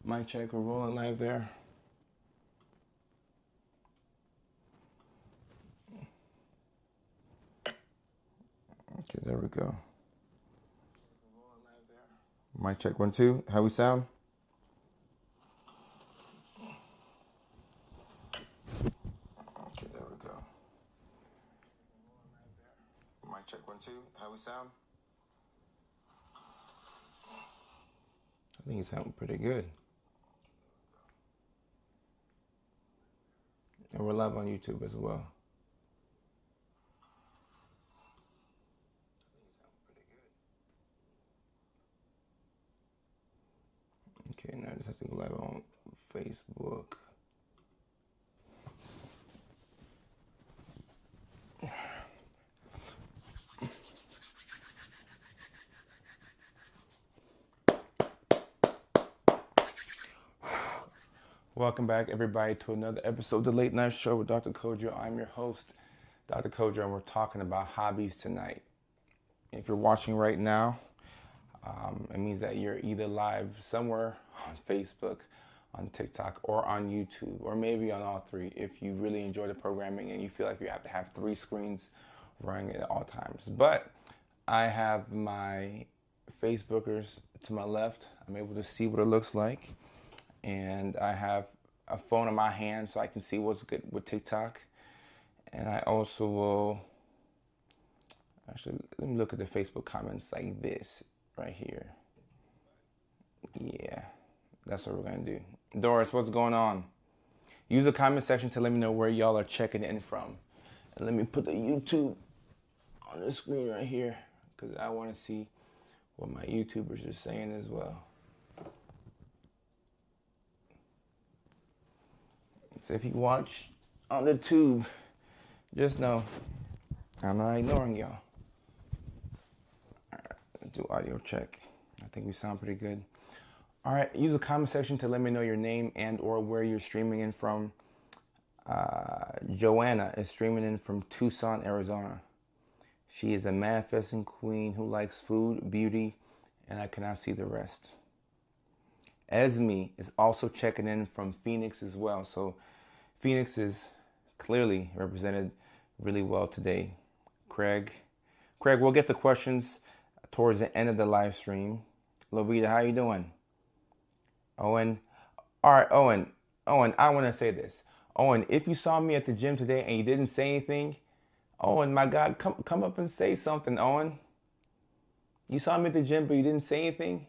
Mic check, we're rolling live there. Okay, there we go. Mic check, 1, 2. How we sound? Okay, there we go. Mic check, 1, 2. How we sound? I think it sounds pretty good. And we're live on YouTube as well. Okay, now I just have to go live on Facebook. Welcome back, everybody, to another episode of The Late Night Show with Dr. Kojo. I'm your host, Dr. Kojo, and we're talking about hobbies tonight. If you're watching right now, it means that you're either live somewhere on Facebook, on TikTok, or on YouTube, or maybe on all three if you really enjoy the programming and you feel like you have to have three screens running at all times. But I have my Facebookers to my left. I'm able to see what it looks like. And I have a phone in my hand so I can see what's good with TikTok. And I also will, actually, let me look at the Facebook comments like this right here. Yeah, that's what we're going to do. Doris, what's going on? Use the comment section to let me know where y'all are checking in from. And let me put the YouTube on the screen right here because I want to see what my YouTubers are saying as well. So if you watch on the tube, just know I'm not ignoring y'all. All right, let's do audio check. I think we sound pretty good. All right, use the comment section to let me know your name and or where you're streaming in from. Joanna is streaming in from Tucson, Arizona. She is a manifesting queen who likes food, beauty, and I cannot see the rest. Esme is also checking in from Phoenix as well. So Phoenix is clearly represented really well today. Craig, we'll get the questions towards the end of the live stream. Lovita, how you doing? Owen, all right, Owen, I want to say this. Owen, if you saw me at the gym today and you didn't say anything, Owen, my God, come up and say something, Owen. You saw me at the gym but you didn't say anything?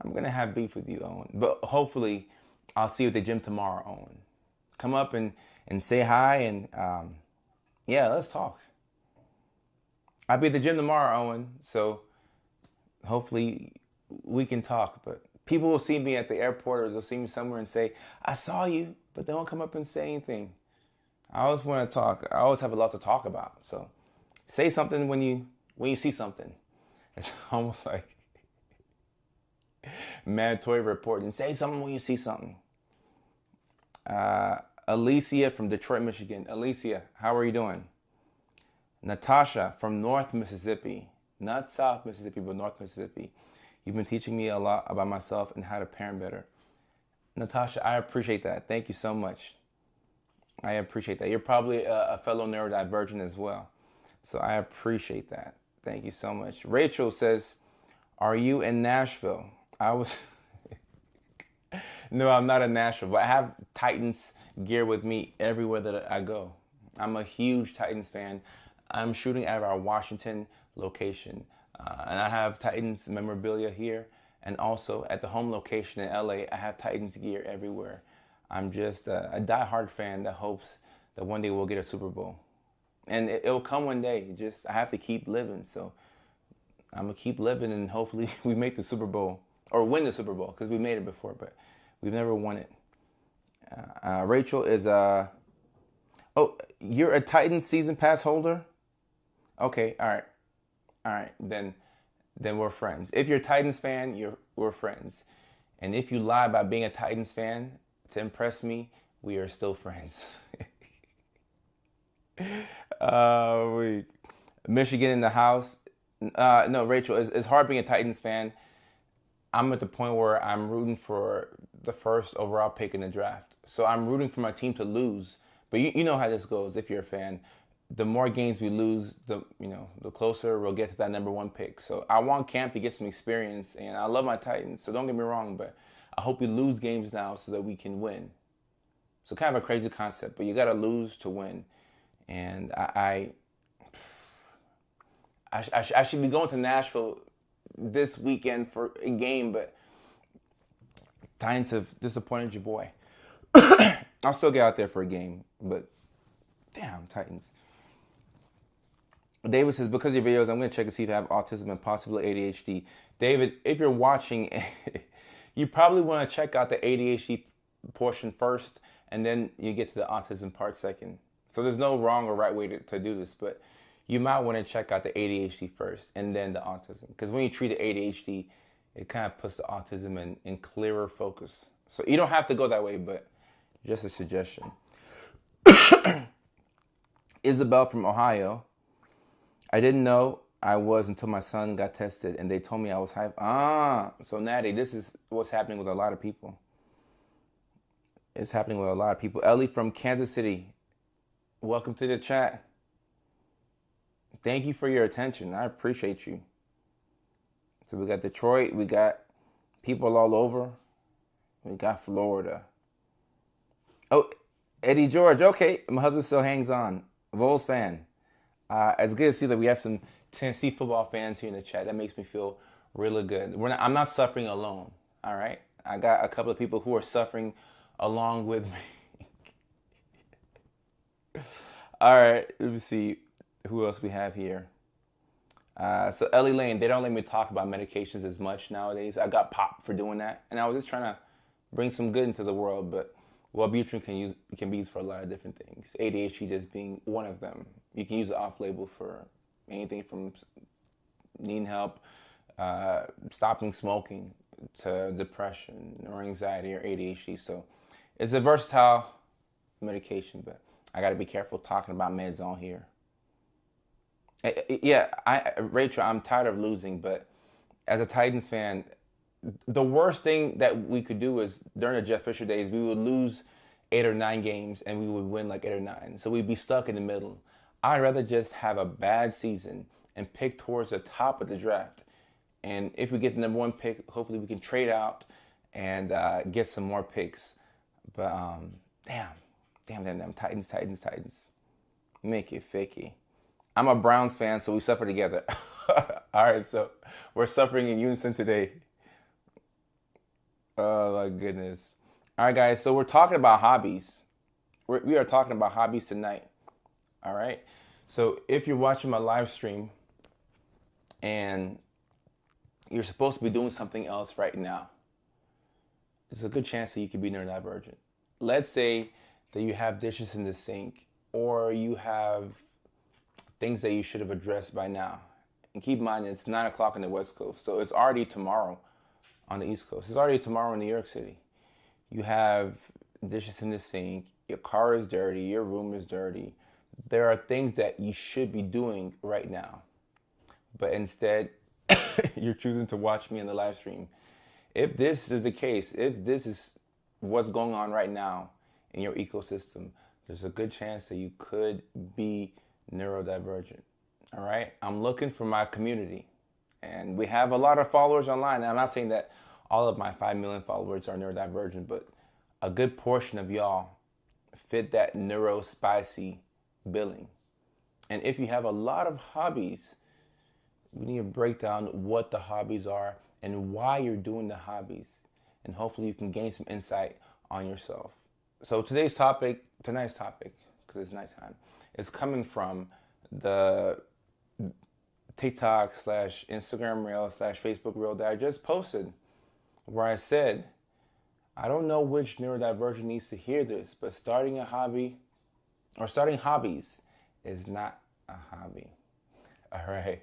I'm going to have beef with you, Owen. But hopefully, I'll see you at the gym tomorrow, Owen. Come up and say hi and, yeah, let's talk. I'll be at the gym tomorrow, Owen. So hopefully we can talk. But people will see me at the airport or they'll see me somewhere and say, I saw you, but they don't come up and say anything. I always want to talk. I always have a lot to talk about. So say something when you see something. It's almost like mandatory reporting. Say something when you see something. Alicia from Detroit, Michigan. Alicia, how are you doing? Natasha from North Mississippi. Not South Mississippi, but North Mississippi. You've been teaching me a lot about myself and how to parent better. Natasha, I appreciate that. Thank you so much. I appreciate that. You're probably a fellow neurodivergent as well. So I appreciate that. Thank you so much. Rachel says, are you in Nashville? No, I'm not in Nashville, but I have Titans gear with me everywhere that I go. I'm a huge Titans fan. I'm shooting out of our Washington location. And I have Titans memorabilia here. And also at the home location in LA, I have Titans gear everywhere. I'm just a diehard fan that hopes that one day we'll get a Super Bowl. And it'll come one day. Just I have to keep living. So I'm going to keep living and hopefully we make the Super Bowl. Or win the Super Bowl, because we made it before, but we've never won it. Rachel is oh, you're a Titans season pass holder? Okay, all right, then we're friends. If you're a Titans fan, we're friends. And if you lie about being a Titans fan to impress me, we are still friends. Michigan in the house. No, Rachel, it's hard being a Titans fan I'm at the point where I'm rooting for the first overall pick in the draft. So I'm rooting for my team to lose. But you know how this goes if you're a fan. The more games we lose, the closer we'll get to that number one pick. So I want Cam to get some experience, and I love my Titans. So don't get me wrong, but I hope we lose games now so that we can win. So kind of a crazy concept, but you got to lose to win. And I should be going to Nashville this weekend for a game, but Titans have disappointed your boy. I'll still get out there for a game, but damn, Titans. David says, because of your videos, I'm going to check to see if I have autism and possibly ADHD. David, if you're watching, you probably want to check out the ADHD portion first, and then you get to the autism part second. So there's no wrong or right way to do this, but you might want to check out the ADHD first and then the autism. Because when you treat the ADHD, it kind of puts the autism in clearer focus. So you don't have to go that way, but just a suggestion. Isabel from Ohio. I didn't know I was until my son got tested and they told me I was hype. So Natty, this is what's happening with a lot of people. It's happening with a lot of people. Ellie from Kansas City. Welcome to the chat. Thank you for your attention. I appreciate you. So we got Detroit. We got people all over. We got Florida. Oh, Eddie George. Okay, my husband still hangs on. Vols fan. It's good to see that we have some Tennessee football fans here in the chat. That makes me feel really good. I'm not suffering alone, all right? I got a couple of people who are suffering along with me. All right, let me see who else we have here. So Ellie Lane, they don't let me talk about medications as much nowadays. I got popped for doing that, and I was just trying to bring some good into the world, but Wellbutrin can be used for a lot of different things. ADHD just being one of them. You can use it off-label for anything from needing help, stopping smoking, to depression or anxiety or ADHD. So it's a versatile medication, but I got to be careful talking about meds on here. Yeah, Rachel, I'm tired of losing, but as a Titans fan, the worst thing that we could do is during the Jeff Fisher days, we would lose 8 or 9 games and we would win like 8 or 9. So we'd be stuck in the middle. I'd rather just have a bad season and pick towards the top of the draft. And if we get the number one pick, hopefully we can trade out and get some more picks. But damn, Titans. Make it fakey. I'm a Browns fan, so we suffer together. All right, so we're suffering in unison today. Oh, my goodness. All right, guys, so we're talking about hobbies. We are talking about hobbies tonight. All right? So if you're watching my live stream and you're supposed to be doing something else right now, there's a good chance that you could be neurodivergent. Let's say that you have dishes in the sink or you have things that you should have addressed by now. And keep in mind, it's 9 o'clock on the West Coast, so it's already tomorrow on the East Coast. It's already tomorrow in New York City. You have dishes in the sink, your car is dirty, your room is dirty. There are things that you should be doing right now. But instead, you're choosing to watch me in the live stream. If this is the case, if this is what's going on right now in your ecosystem, there's a good chance that you could be neurodivergent. All right? I'm looking for my community. And we have a lot of followers online. And I'm not saying that all of my 5 million followers are neurodivergent, but a good portion of y'all fit that neurospicy billing. And if you have a lot of hobbies, we need to break down what the hobbies are and why you're doing the hobbies. And hopefully you can gain some insight on yourself. So tonight's topic, because it's nighttime, is coming from the TikTok / Instagram reel / Facebook reel that I just posted, where I said, I don't know which neurodivergent needs to hear this, but starting hobbies is not a hobby. All right.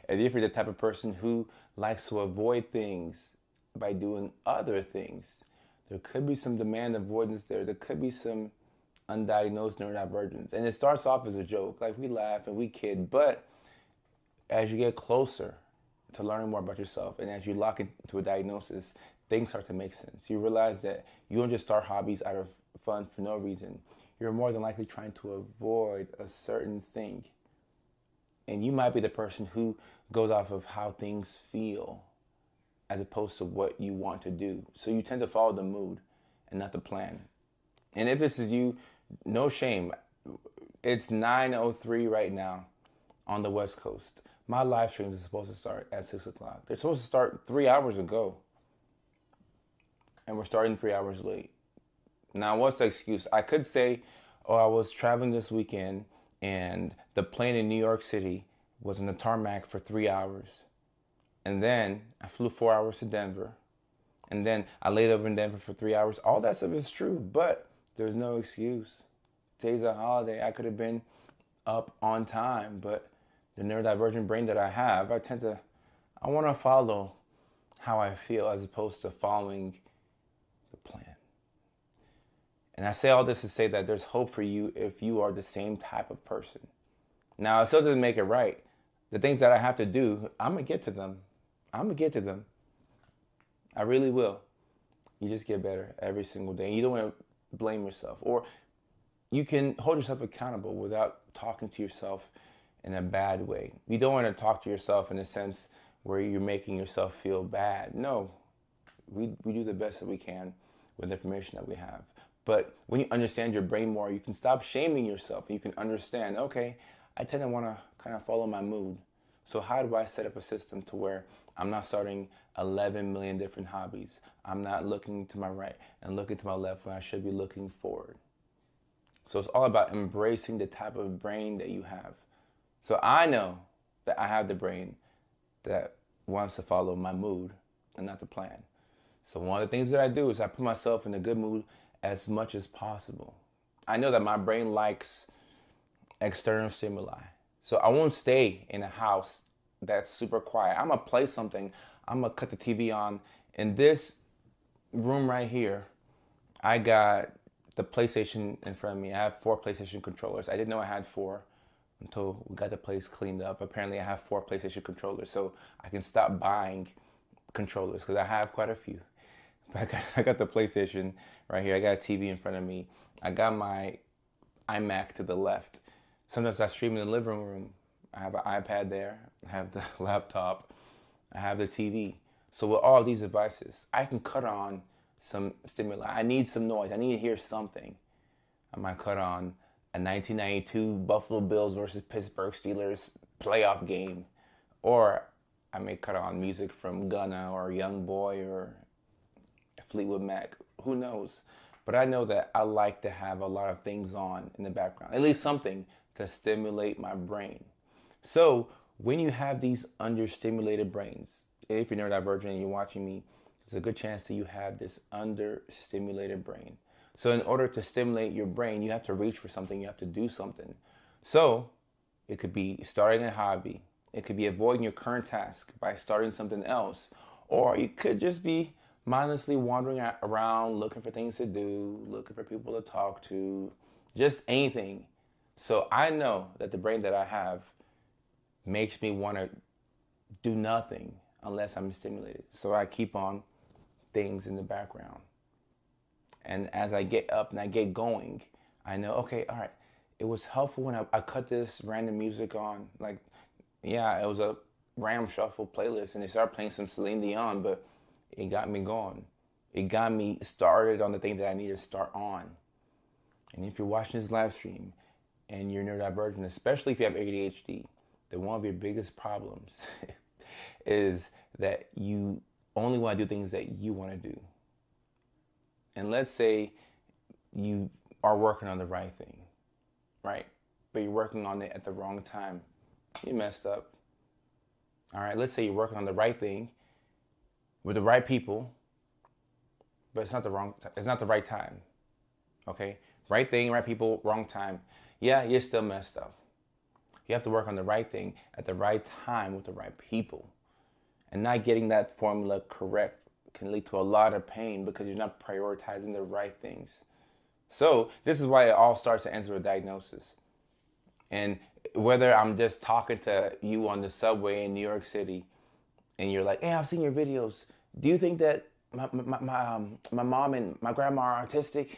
And if you're the type of person who likes to avoid things by doing other things, there could be some demand avoidance there. There could be some undiagnosed neurodivergence. And it starts off as a joke. Like we laugh and we kid. But as you get closer to learning more about yourself. And as you lock into a diagnosis, things start to make sense. You realize that you don't just start hobbies out of fun for no reason. You're more than likely trying to avoid a certain thing. And you might be the person who goes off of how things feel as opposed to what you want to do. So you tend to follow the mood and not the plan. And if this is you, no shame. It's 9:03 right now on the West Coast. My live streams are supposed to start at 6 o'clock. They're supposed to start 3 hours ago. And we're starting 3 hours late. Now, what's the excuse? I could say, oh, I was traveling this weekend and the plane in New York City was on the tarmac for 3 hours. And then I flew 4 hours to Denver. And then I laid over in Denver for 3 hours. All that stuff is true, but there's no excuse. Today's a holiday. I could have been up on time, but the neurodivergent brain that I have, I want to follow how I feel as opposed to following the plan. And I say all this to say that there's hope for you if you are the same type of person. Now, it still doesn't make it right. The things that I have to do, I'm going to get to them. I really will. You just get better every single day. You don't want to blame yourself. Or you can hold yourself accountable without talking to yourself in a bad way. You don't want to talk to yourself in a sense where you're making yourself feel bad. No, we do the best that we can with the information that we have. But when you understand your brain more, you can stop shaming yourself. You can understand, okay, I tend to want to kind of follow my mood. So how do I set up a system to where I'm not starting 11 million different hobbies? I'm not looking to my right and looking to my left when I should be looking forward. So it's all about embracing the type of brain that you have. So I know that I have the brain that wants to follow my mood and not the plan. So one of the things that I do is I put myself in a good mood as much as possible. I know that my brain likes external stimuli. So I won't stay in a house that's super quiet. I'm going to play something. I'm going to cut the TV on. In this room right here, I got the PlayStation in front of me. I have 4 PlayStation controllers. I didn't know I had 4 until we got the place cleaned up. Apparently I have 4 PlayStation controllers, so I can stop buying controllers because I have quite a few. But I got the PlayStation right here. I got a TV in front of me. I got my iMac to the left. Sometimes I stream in the living room. I have an iPad there. I have the laptop. I have the TV. So with all these devices, I can cut on some stimuli. I need some noise. I need to hear something. I might cut on a 1992 Buffalo Bills versus Pittsburgh Steelers playoff game. Or I may cut on music from Gunna or Young Boy or Fleetwood Mac. Who knows? But I know that I like to have a lot of things on in the background. At least something to stimulate my brain. So when you have these understimulated brains, if you're neurodivergent and you're watching me, there's a good chance that you have this understimulated brain. So in order to stimulate your brain, you have to reach for something, you have to do something. So it could be starting a hobby. It could be avoiding your current task by starting something else. Or you could just be mindlessly wandering around looking for things to do, looking for people to talk to, just anything. So I know that the brain that I have makes me want to do nothing unless I'm stimulated. So I keep on things in the background. And as I get up and I get going, I know, okay, all right, it was helpful when I cut this random music on. Like, yeah, it was a random shuffle playlist and they started playing some Celine Dion, but it got me going. It got me started on the thing that I need to start on. And if you're watching this live stream and you're neurodivergent, especially if you have ADHD, then one of your biggest problems is that you only want to do things that you want to do. And let's say you are working on the right thing, right? But you're working on it at the wrong time. You messed up. All right, let's say you're working on the right thing with the right people, but it's not the right time. Okay? Right thing, right people, wrong time. Yeah, you're still messed up. You have to work on the right thing at the right time with the right people. And not getting that formula correct can lead to a lot of pain because you're not prioritizing the right things. So this is why it all starts and ends with a diagnosis. And whether I'm just talking to you on the subway in New York City and you're like, hey, I've seen your videos. Do you think that my mom and my grandma are autistic?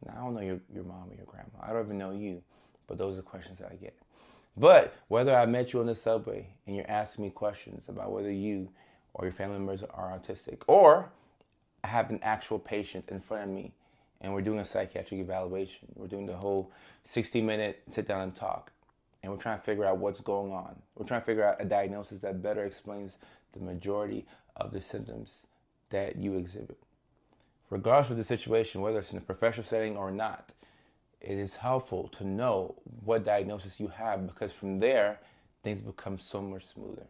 Now, I don't know your mom or your grandma. I don't even know you, but those are the questions that I get. But whether I met you on the subway and you're asking me questions about whether you or your family members are autistic, or I have an actual patient in front of me and we're doing a psychiatric evaluation, we're doing the whole 60-minute sit down and talk, and we're trying to figure out what's going on. We're trying to figure out a diagnosis that better explains the majority of the symptoms that you exhibit. Regardless of the situation, whether it's in a professional setting or not, it is helpful to know what diagnosis you have, because from there, things become so much smoother.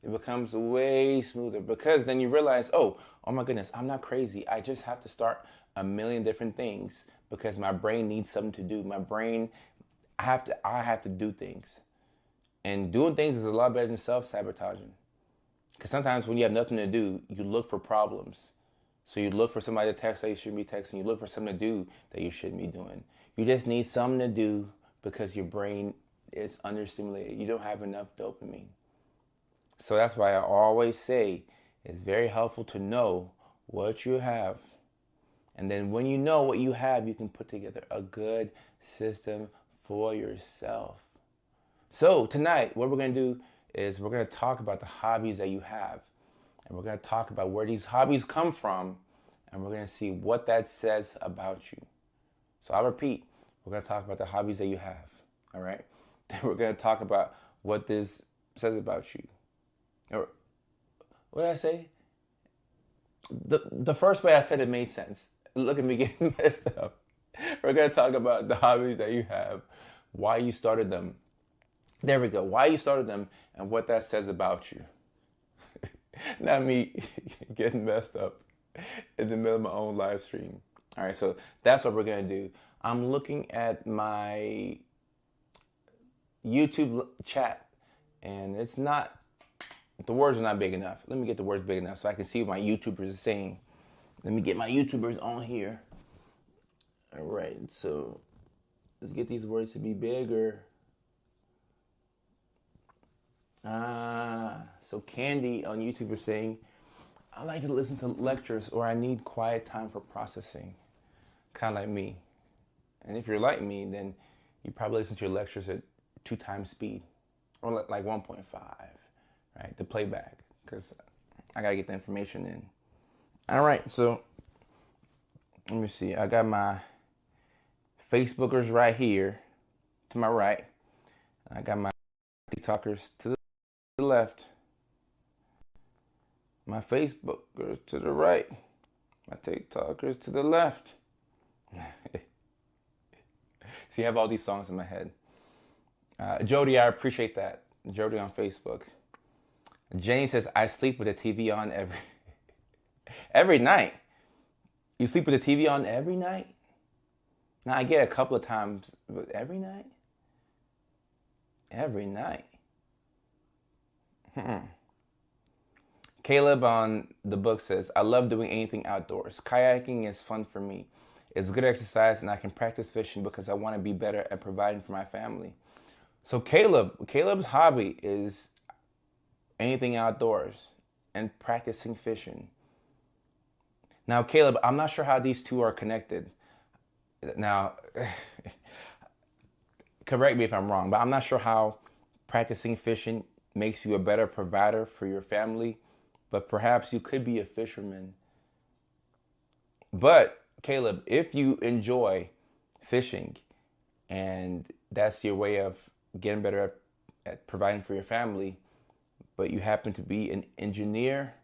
It becomes way smoother, because then you realize, oh my goodness, I'm not crazy. I just have to start a million different things because my brain needs something to do. My brain, I have to do things. And doing things is a lot better than self-sabotaging. Because sometimes when you have nothing to do, you look for problems. So you look for somebody to text that you shouldn't be texting. You look for something to do that you shouldn't be doing. You just need something to do because your brain is understimulated. You don't have enough dopamine. So that's why I always say it's very helpful to know what you have. And then when you know what you have, you can put together a good system for yourself. So tonight, what we're going to do is we're going to talk about the hobbies that you have. And we're going to talk about where these hobbies come from. And we're going to see what that says about you. So I'll repeat, we're going to talk about the hobbies that you have. All right? Then we're going to talk about what this says about you. Or, what did I say? The first way I said it made sense. Look at me getting messed up. We're going to talk about the hobbies that you have, why you started them. There we go. Why you started them and what that says about you. Not me getting messed up in the middle of my own live stream. All right, so that's what we're going to do. I'm looking at my YouTube chat, and it's not, the words are not big enough. Let me get the words big enough so I can see what my YouTubers are saying. Let me get my YouTubers on here. All right, so let's get these words to be bigger. So Candy on YouTube is saying, I like to listen to lectures, or I need quiet time for processing. Kind of like me. And if you're like me, then you probably listen to your lectures at 2 times speed, or like 1.5, right? The playback, because I got to get the information in. All right, so let me see. I got my Facebookers right here to my right. I got my TikTokers to the left. My Facebookers to the right. My TikTokers to the left. See, I have all these songs in my head. Jody, I appreciate that. Jody on Facebook. Jenny says, I sleep with the TV on every night. You sleep with the TV on every night? Now, I get a couple of times, but every night? Every night. Caleb on the book says, I love doing anything outdoors. Kayaking is fun for me. It's good exercise, and I can practice fishing because I want to be better at providing for my family. So Caleb's hobby is anything outdoors and practicing fishing. Now, Caleb, I'm not sure how these two are connected. Now, correct me if I'm wrong, but I'm not sure how practicing fishing makes you a better provider for your family, but perhaps you could be a fisherman. But Caleb, if you enjoy fishing and that's your way of getting better at providing for your family, but you happen to be an engineer,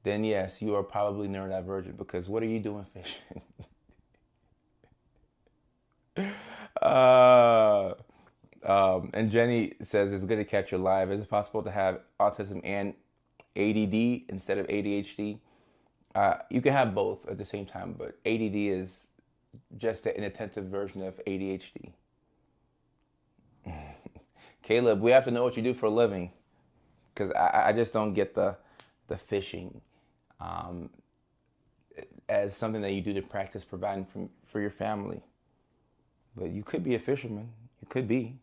then yes, you are probably neurodivergent, because what are you doing fishing? And Jenny says it's good to catch you live. Is it possible to have autism and ADD instead of ADHD? You can have both at the same time, but ADD is just an inattentive version of ADHD. Caleb, we have to know what you do for a living, because I just don't get the fishing as something that you do to practice providing for your family. But you could be a fisherman. You could be.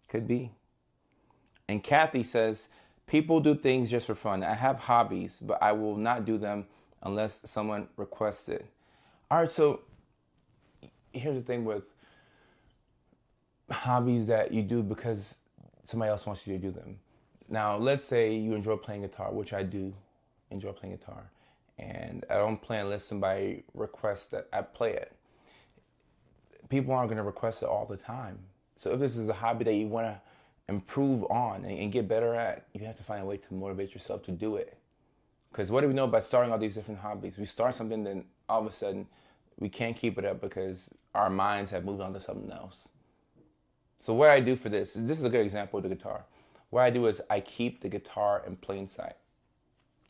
Could be. And Kathy says, People do things just for fun. I have hobbies, but I will not do them unless someone requests it. All right, so here's the thing with hobbies that you do because somebody else wants you to do them. Now, let's say you enjoy playing guitar, which I do enjoy playing guitar, and I don't play unless somebody requests that I play it. People aren't going to request it all the time. So if this is a hobby that you want to improve on and get better at, you have to find a way to motivate yourself to do it. Because what do we know about starting all these different hobbies? We start something, then all of a sudden we can't keep it up because our minds have moved on to something else. So what I do for this is a good example of the guitar. What I do is I keep the guitar in plain sight.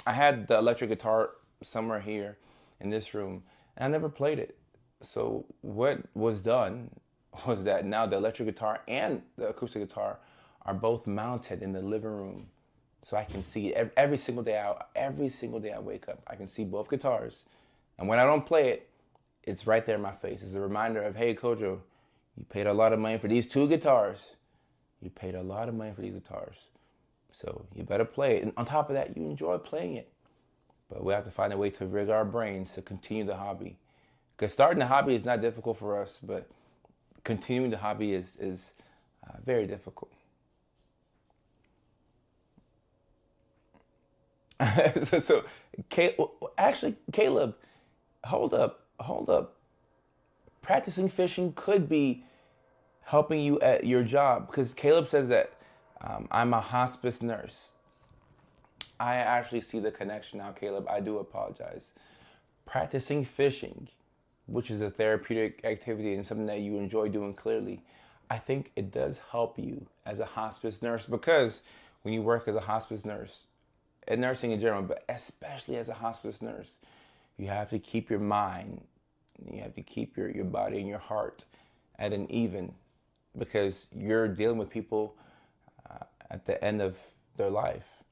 I had the electric guitar somewhere here in this room, and I never played it. So what was done was that now the electric guitar and the acoustic guitar are both mounted in the living room. So I can see it every single day I wake up. I can see both guitars. And when I don't play it, it's right there in my face. It's a reminder of, hey, Kojo, you paid a lot of money for these two guitars. You paid a lot of money for these guitars. So you better play it. And on top of that, you enjoy playing it. But we have to find a way to rig our brains to continue the hobby. Because starting the hobby is not difficult for us, but continuing the hobby is very difficult. so Caleb, hold up. Practicing fishing could be helping you at your job, because Caleb says that I'm a hospice nurse. I actually see the connection now, Caleb. I do apologize. Practicing fishing, which is a therapeutic activity and something that you enjoy doing clearly, I think it does help you as a hospice nurse, because when you work as a hospice nurse, and nursing in general, but especially as a hospice nurse, you have to keep your mind, you have to keep your body and your heart at an even, because you're dealing with people at the end of their life,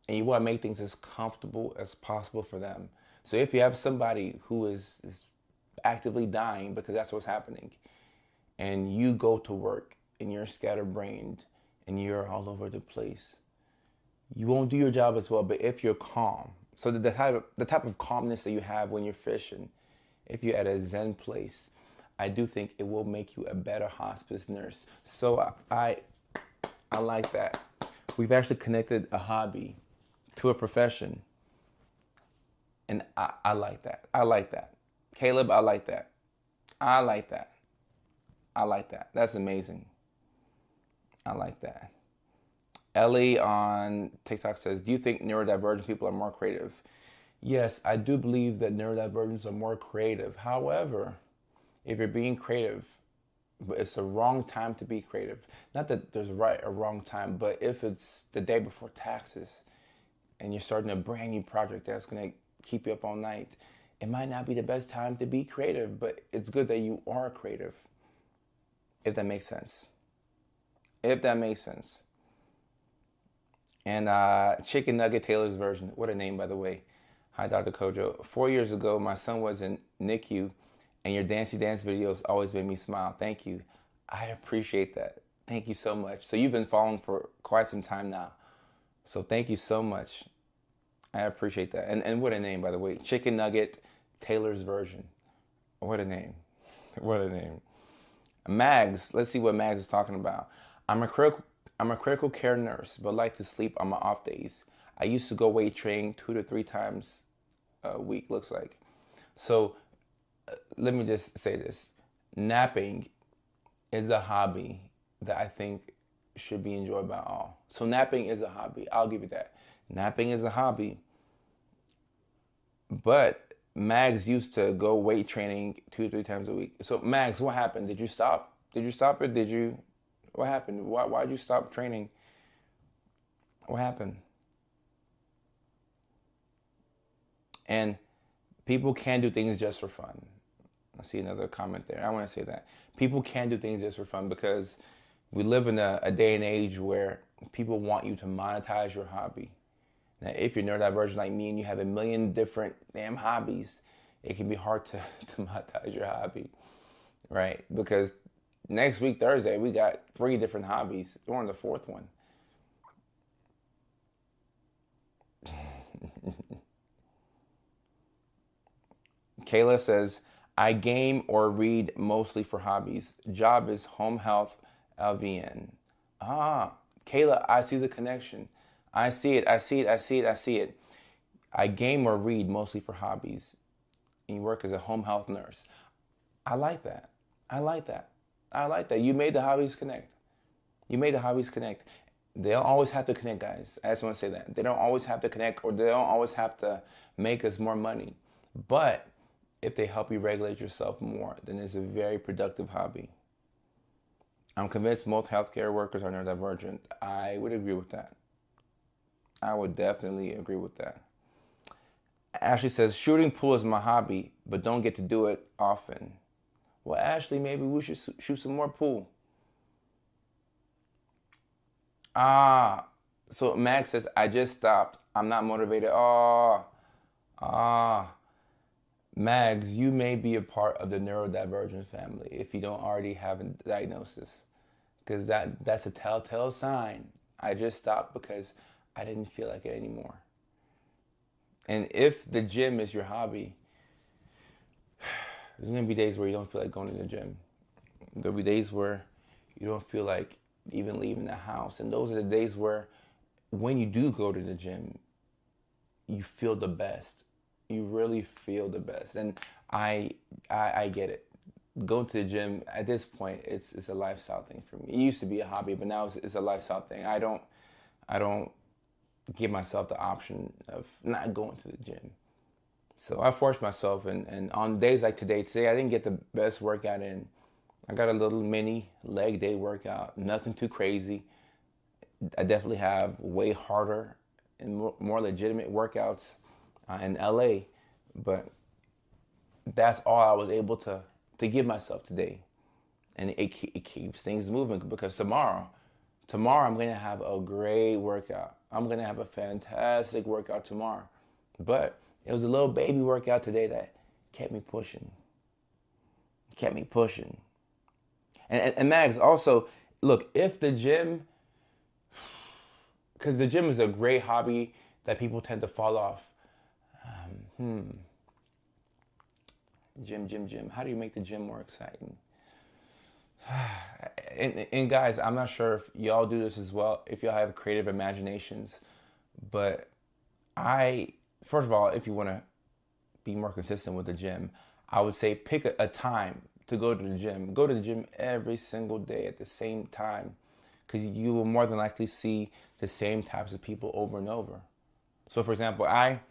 and you want to make things as comfortable as possible for them. So if you have somebody who is actively dying, because that's what's happening, and you go to work and you're scatterbrained and you're all over the place, you won't do your job as well. But if you're calm, so the type of calmness that you have when you're fishing, if you're at a Zen place, I do think it will make you a better hospice nurse. So I like that. We've actually connected a hobby to a profession, and I like that. I like that. Caleb, I like that. I like that. I like that. That's amazing. I like that. Ellie on TikTok says, do you think neurodivergent people are more creative? Yes, I do believe that neurodivergents are more creative. However, if you're being creative, but it's the wrong time to be creative. Not that there's a right or wrong time, but if it's the day before taxes and you're starting a brand new project that's going to keep you up all night, it might not be the best time to be creative, but it's good that you are creative. If that makes sense. If that makes sense. And Chicken Nugget Taylor's version. What a name, by the way. Hi, Dr. Kojo. 4 years ago, my son was in NICU, and your dancey dance videos always made me smile. Thank you. I appreciate that. Thank you so much. So you've been following for quite some time now. So thank you so much. I appreciate that. And what a name, by the way. Chicken Nugget Taylor's version. What a name. What a name. Mags. Let's see what Mags is talking about. I'm a critical care nurse, but like to sleep on my off days. I used to go weight training 2 to 3 times a week, looks like. So let me just say this. Napping is a hobby that I think should be enjoyed by all. So napping is a hobby. I'll give you that. Napping is a hobby. But Mags used to go weight training 2 to 3 times a week. So Mags, what happened? Did you stop? Did you stop it? What happened? Why'd you stop training? What happened? And people can do things just for fun. I see another comment there. I want to say that. People can do things just for fun because we live in a day and age where people want you to monetize your hobby. Now, if you're neurodivergent like me and you have a million different damn hobbies, it can be hard to monetize your hobby, right? Because next week, Thursday, we got 3 different hobbies. We're on the 4th one. Kayla says, I game or read mostly for hobbies. Job is home health LVN. Ah, Kayla, I see the connection. I see it. I see it. I see it. I see it. I game or read mostly for hobbies. And you work as a home health nurse. I like that. I like that. I like that. You made the hobbies connect. You made the hobbies connect. They don't always have to connect, guys. I just want to say that. They don't always have to connect, or they don't always have to make us more money. But if they help you regulate yourself more, then it's a very productive hobby. I'm convinced most healthcare workers are neurodivergent. I would agree with that. I would definitely agree with that. Ashley says, shooting pool is my hobby, but don't get to do it often. Well, Ashley, maybe we should shoot some more pool. So Max says, I just stopped. I'm not motivated. Mags, you may be a part of the neurodivergent family if you don't already have a diagnosis, because that's a telltale sign. I just stopped because I didn't feel like it anymore. And if the gym is your hobby, there's going to be days where you don't feel like going to the gym. There'll be days where you don't feel like even leaving the house. And those are the days where when you do go to the gym, you feel the best. You really feel the best. And I get it. Going to the gym at this point, it's a lifestyle thing for me. It used to be a hobby, but now it's a lifestyle thing. I don't give myself the option of not going to the gym. So I forced myself, and on days like today I didn't get the best workout in. I got a little mini leg day workout, nothing too crazy. I definitely have way harder and more legitimate workouts in LA, but that's all I was able to give myself today. And it keeps things moving, because tomorrow I'm going to have a great workout. I'm going to have a fantastic workout tomorrow. But it was a little baby workout today that kept me pushing. And Mags, also, look, if the gym, because the gym is a great hobby that people tend to fall off. Gym. How do you make the gym more exciting? And guys, I'm not sure if y'all do this as well, if y'all have creative imaginations, but first of all, if you want to be more consistent with the gym, I would say pick a time to go to the gym. Go to the gym every single day at the same time, because you will more than likely see the same types of people over and over. So for example, I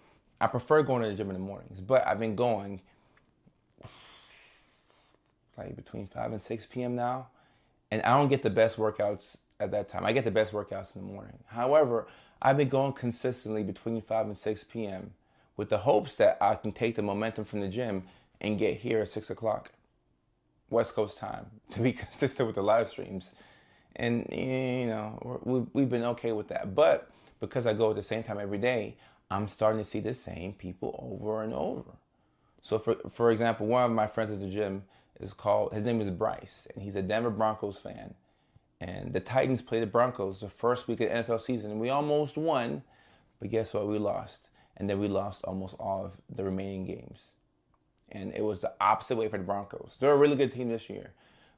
prefer going to the gym in the mornings, but I've been going like between 5 and 6 p.m. now, and I don't get the best workouts at that time. I get the best workouts in the morning. However, I've been going consistently between 5 and 6 p.m. with the hopes that I can take the momentum from the gym and get here at 6 o'clock West Coast time to be consistent with the live streams. And, we've been okay with that. But because I go at the same time every day, I'm starting to see the same people over and over. So, for example, one of my friends at the gym his name is Bryce, and he's a Denver Broncos fan. And the Titans played the Broncos the first week of the NFL season, and we almost won, but guess what? We lost. And then we lost almost all of the remaining games. And it was the opposite way for the Broncos. They're a really good team this year.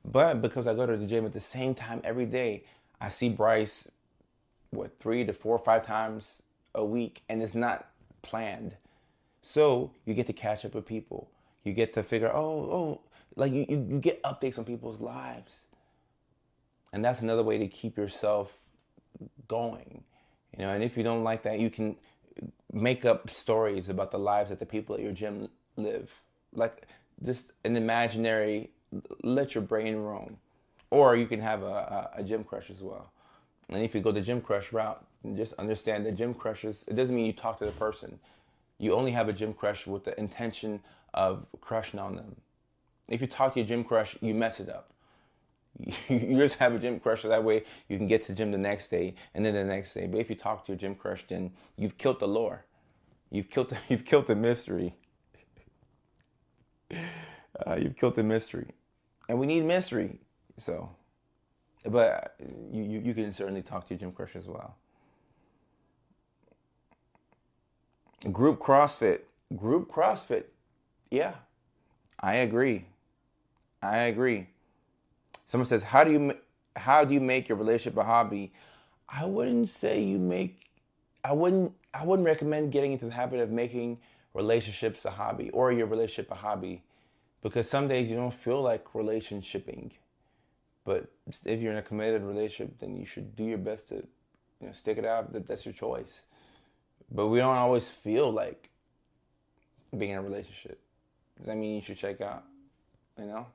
But because I go to the gym at the same time every day, I see Bryce, 3 to 4 or 5 times a week, and it's not planned. So you get to catch up with people. You get to figure, you get updates on people's lives. And that's another way to keep yourself going. And if you don't like that, you can make up stories about the lives that the people at your gym live. Like just an imaginary, let your brain roam. Or you can have a gym crush as well. And if you go the gym crush route, just understand that gym crushes, it doesn't mean you talk to the person. You only have a gym crush with the intention of crushing on them. If you talk to your gym crush, you mess it up. You just have a gym crush so that way you can get to the gym the next day and then the next day. But if you talk to your gym crush, then you've killed the lore. You've killed the mystery. You've killed the mystery. And we need mystery. So, but you can certainly talk to your gym crush as well. Group CrossFit. Yeah, I agree. I agree. Someone says, how do you make your relationship a hobby? I wouldn't say you make. I wouldn't recommend getting into the habit of making relationships a hobby or your relationship a hobby, because some days you don't feel like relationshiping. But if you're in a committed relationship, then you should do your best to, stick it out. That's your choice. But we don't always feel like being in a relationship. Does that mean you should check out? You know?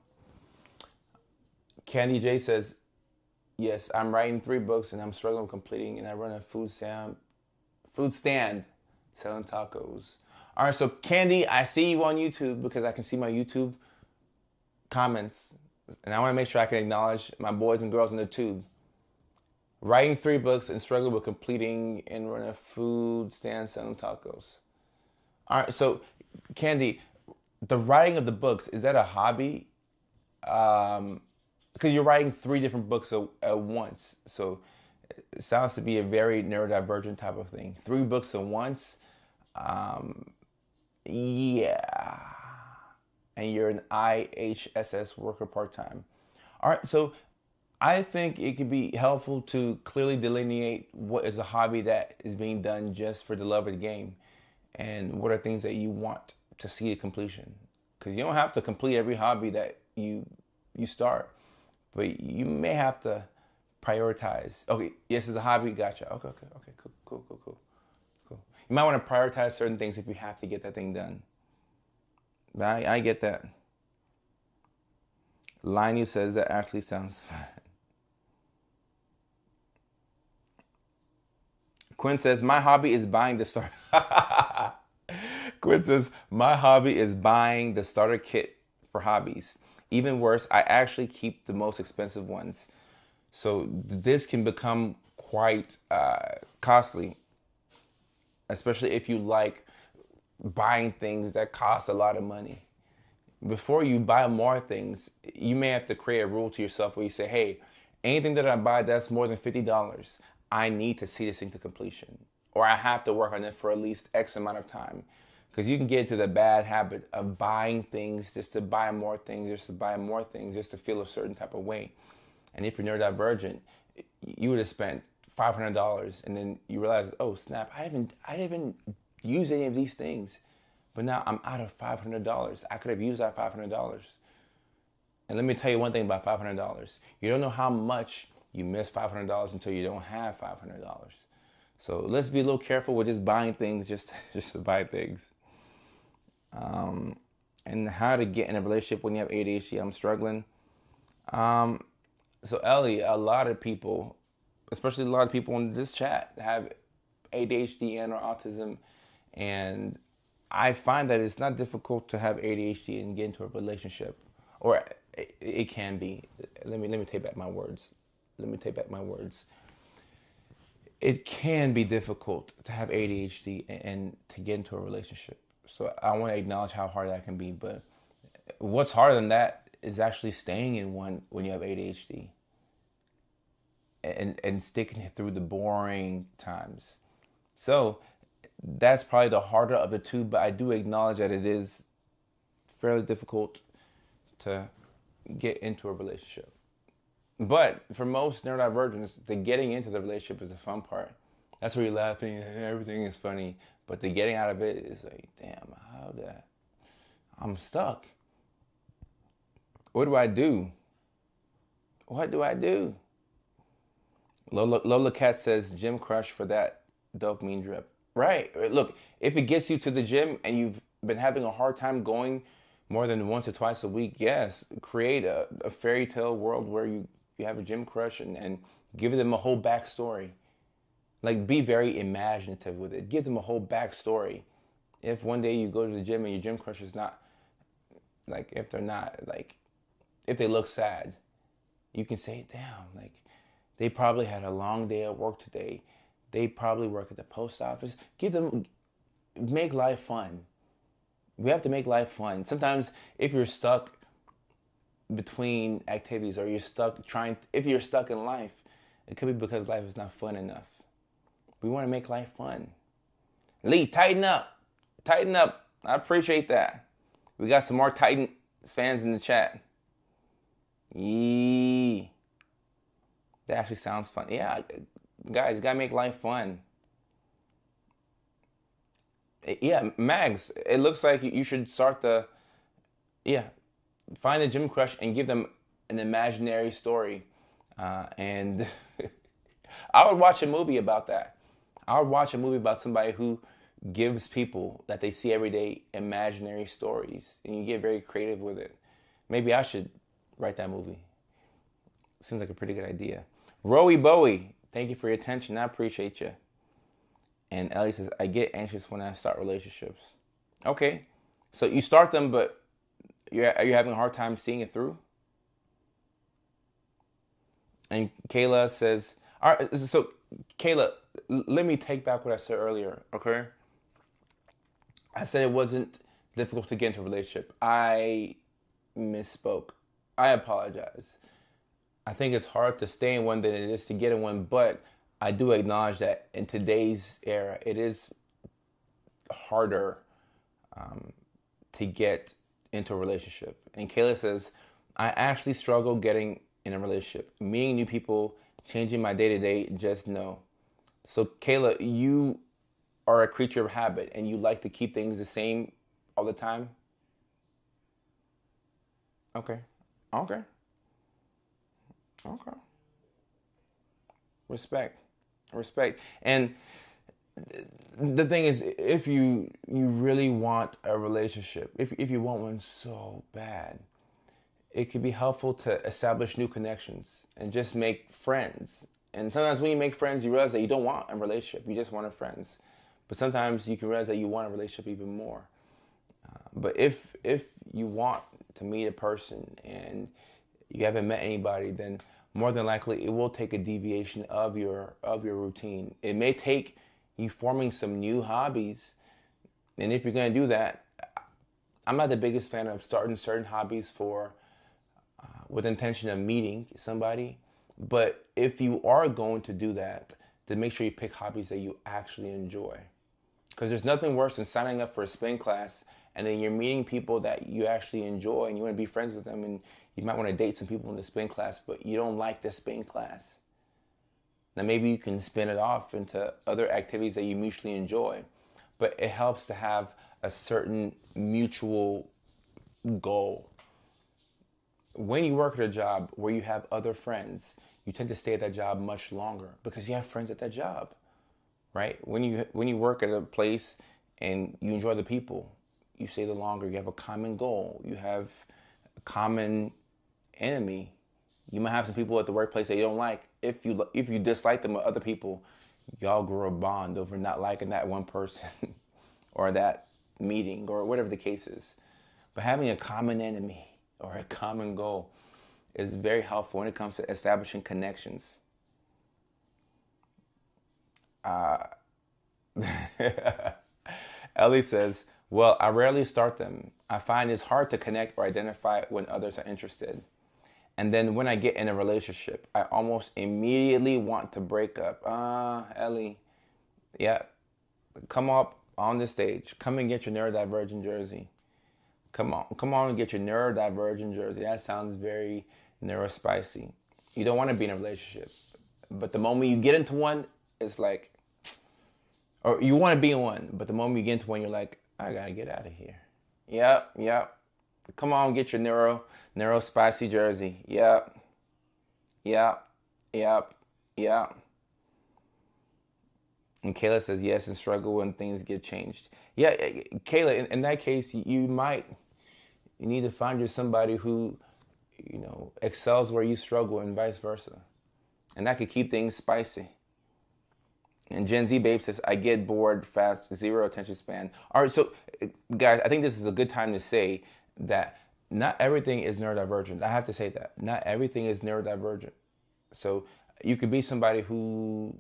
Candy J says, yes, I'm writing 3 books and I'm struggling with completing, and I run a food stand selling tacos. All right, so Candy, I see you on YouTube because I can see my YouTube comments, and I want to make sure I can acknowledge my boys and girls in the tube. Writing 3 books and struggling with completing, and run a food stand selling tacos. All right, so Candy, the writing of the books, is that a hobby? Because you're writing 3 different books at once, so it sounds to be a very neurodivergent type of thing. 3 books at once, yeah. And you're an IHSS worker part-time. All right, so I think it could be helpful to clearly delineate what is a hobby that is being done just for the love of the game, and what are things that you want to see a completion. Because you don't have to complete every hobby that you start, but you may have to prioritize. Okay, yes, it's a hobby. Gotcha. Okay, cool. You might want to prioritize certain things if you have to get that thing done. But I get that. Linus says that actually sounds fun. Quinn says, my hobby is buying the starter. Quinn says, my hobby is buying the starter kit for Hobbies. Even worse, I actually keep the most expensive ones. So this can become quite costly, especially if you like buying things that cost a lot of money. Before you buy more things, you may have to create a rule to yourself where you say, hey, anything that I buy that's more than $50, I need to see this thing to completion. Or I have to work on it for at least X amount of time. Because you can get into the bad habit of buying things just to buy more things, just to feel a certain type of way. And if you're neurodivergent, you would have spent $500, and then you realize, oh snap, I haven't used any of these things, but now I'm out of $500. I could have used that $500. And let me tell you one thing about $500: you don't know how much you miss $500 until you don't have $500. So let's be a little careful with just buying things just to buy things. And how to get in a relationship when you have ADHD. I'm struggling. So Ellie, a lot of people, especially a lot of people in this chat, have ADHD and or autism, and I find that it's not difficult to have ADHD and get into a relationship, or it can be. Let me take back my words. It can be difficult to have ADHD and to get into a relationship. So I want to acknowledge how hard that can be, but what's harder than that is actually staying in one when you have ADHD and sticking it through the boring times. So that's probably the harder of the two, but I do acknowledge that it is fairly difficult to get into a relationship. But for most neurodivergents, the getting into the relationship is the fun part. That's where you're laughing and everything is funny. But the getting out of it is like, damn, I'm stuck. What do I do? Lola Cat says, gym crush for that dopamine drip. Right. Look, if it gets you to the gym and you've been having a hard time going more than once or twice a week, yes, create a fairy tale world where you have a gym crush and give them a whole backstory. Like, be very imaginative with it. Give them a whole backstory. If one day you go to the gym and your gym crush is not, like, if they look sad, you can say, damn, like, they probably had a long day at work today. They probably work at the post office. Make life fun. We have to make life fun. Sometimes if you're stuck between activities, or if you're stuck in life, it could be because life is not fun enough. We want to make life fun. Lee, tighten up. I appreciate that. We got some more Titans fans in the chat. Yee. That actually sounds fun. Yeah, guys, you gotta make life fun. Yeah, Mags, it looks like you should start yeah, find a gym crush and give them an imaginary story. And I would watch a movie about that. I would watch a movie about somebody who gives people that they see every day imaginary stories, and you get very creative with it. Maybe I should write that movie. Seems like a pretty good idea. Rowie Bowie, thank you for your attention. I appreciate you. And Ellie says, I get anxious when I start relationships. Okay, so you start them, but are you having a hard time seeing it through? And Kayla says, all right, so Kayla, let me take back what I said earlier, okay? I said it wasn't difficult to get into a relationship. I misspoke. I apologize. I think it's harder to stay in one than it is to get in one, but I do acknowledge that in today's era, it is harder to get into a relationship. And Kayla says, I actually struggle getting in a relationship. Meeting new people, changing my day-to-day, just no. So Kayla, you are a creature of habit and you like to keep things the same all the time? Okay. Okay. Okay. Respect. And the thing is, if you really want a relationship, if you want one so bad, it could be helpful to establish new connections and just make friends. And sometimes when you make friends, you realize that you don't want a relationship. You just want a friends. But sometimes you can realize that you want a relationship even more. But if you want to meet a person and you haven't met anybody, then more than likely it will take a deviation of your routine. It may take you forming some new hobbies. And if you're going to do that, I'm not the biggest fan of starting certain hobbies with intention of meeting somebody. But if you are going to do that, then make sure you pick hobbies that you actually enjoy. Because there's nothing worse than signing up for a spin class and then you're meeting people that you actually enjoy and you want to be friends with them, and you might want to date some people in the spin class, but you don't like the spin class. Now maybe you can spin it off into other activities that you mutually enjoy, but it helps to have a certain mutual goal. When you work at a job where you have other friends, you tend to stay at that job much longer because you have friends at that job, right? When you work at a place and you enjoy the people, you stay the longer. You have a common goal. You have a common enemy. You might have some people at the workplace that you don't like. If you dislike them with other people, y'all grow a bond over not liking that one person or that meeting or whatever the case is. But having a common enemy or a common goal is very helpful when it comes to establishing connections. Ellie says, well, I rarely start them. I find it's hard to connect or identify when others are interested. And then when I get in a relationship, I almost immediately want to break up. Ellie, yeah, come up on the stage. Come and get your neurodivergent jersey. Come on and get your neurodivergent jersey. That sounds very neurospicy. You don't want to be in a relationship. But the moment you get into one, it's like, or you want to be in one, but the moment you get into one, you're like, I gotta get out of here. Yep. Come on, get your neuro spicy jersey. Yep. And Kayla says yes and struggle when things get changed. Yeah, Kayla, in that case, you need to find you somebody who, excels where you struggle and vice versa. And that could keep things spicy. And Gen Z Babe says, I get bored fast, 0 attention span. All right, so guys, I think this is a good time to say that not everything is neurodivergent. I have to say that. Not everything is neurodivergent. So you could be somebody who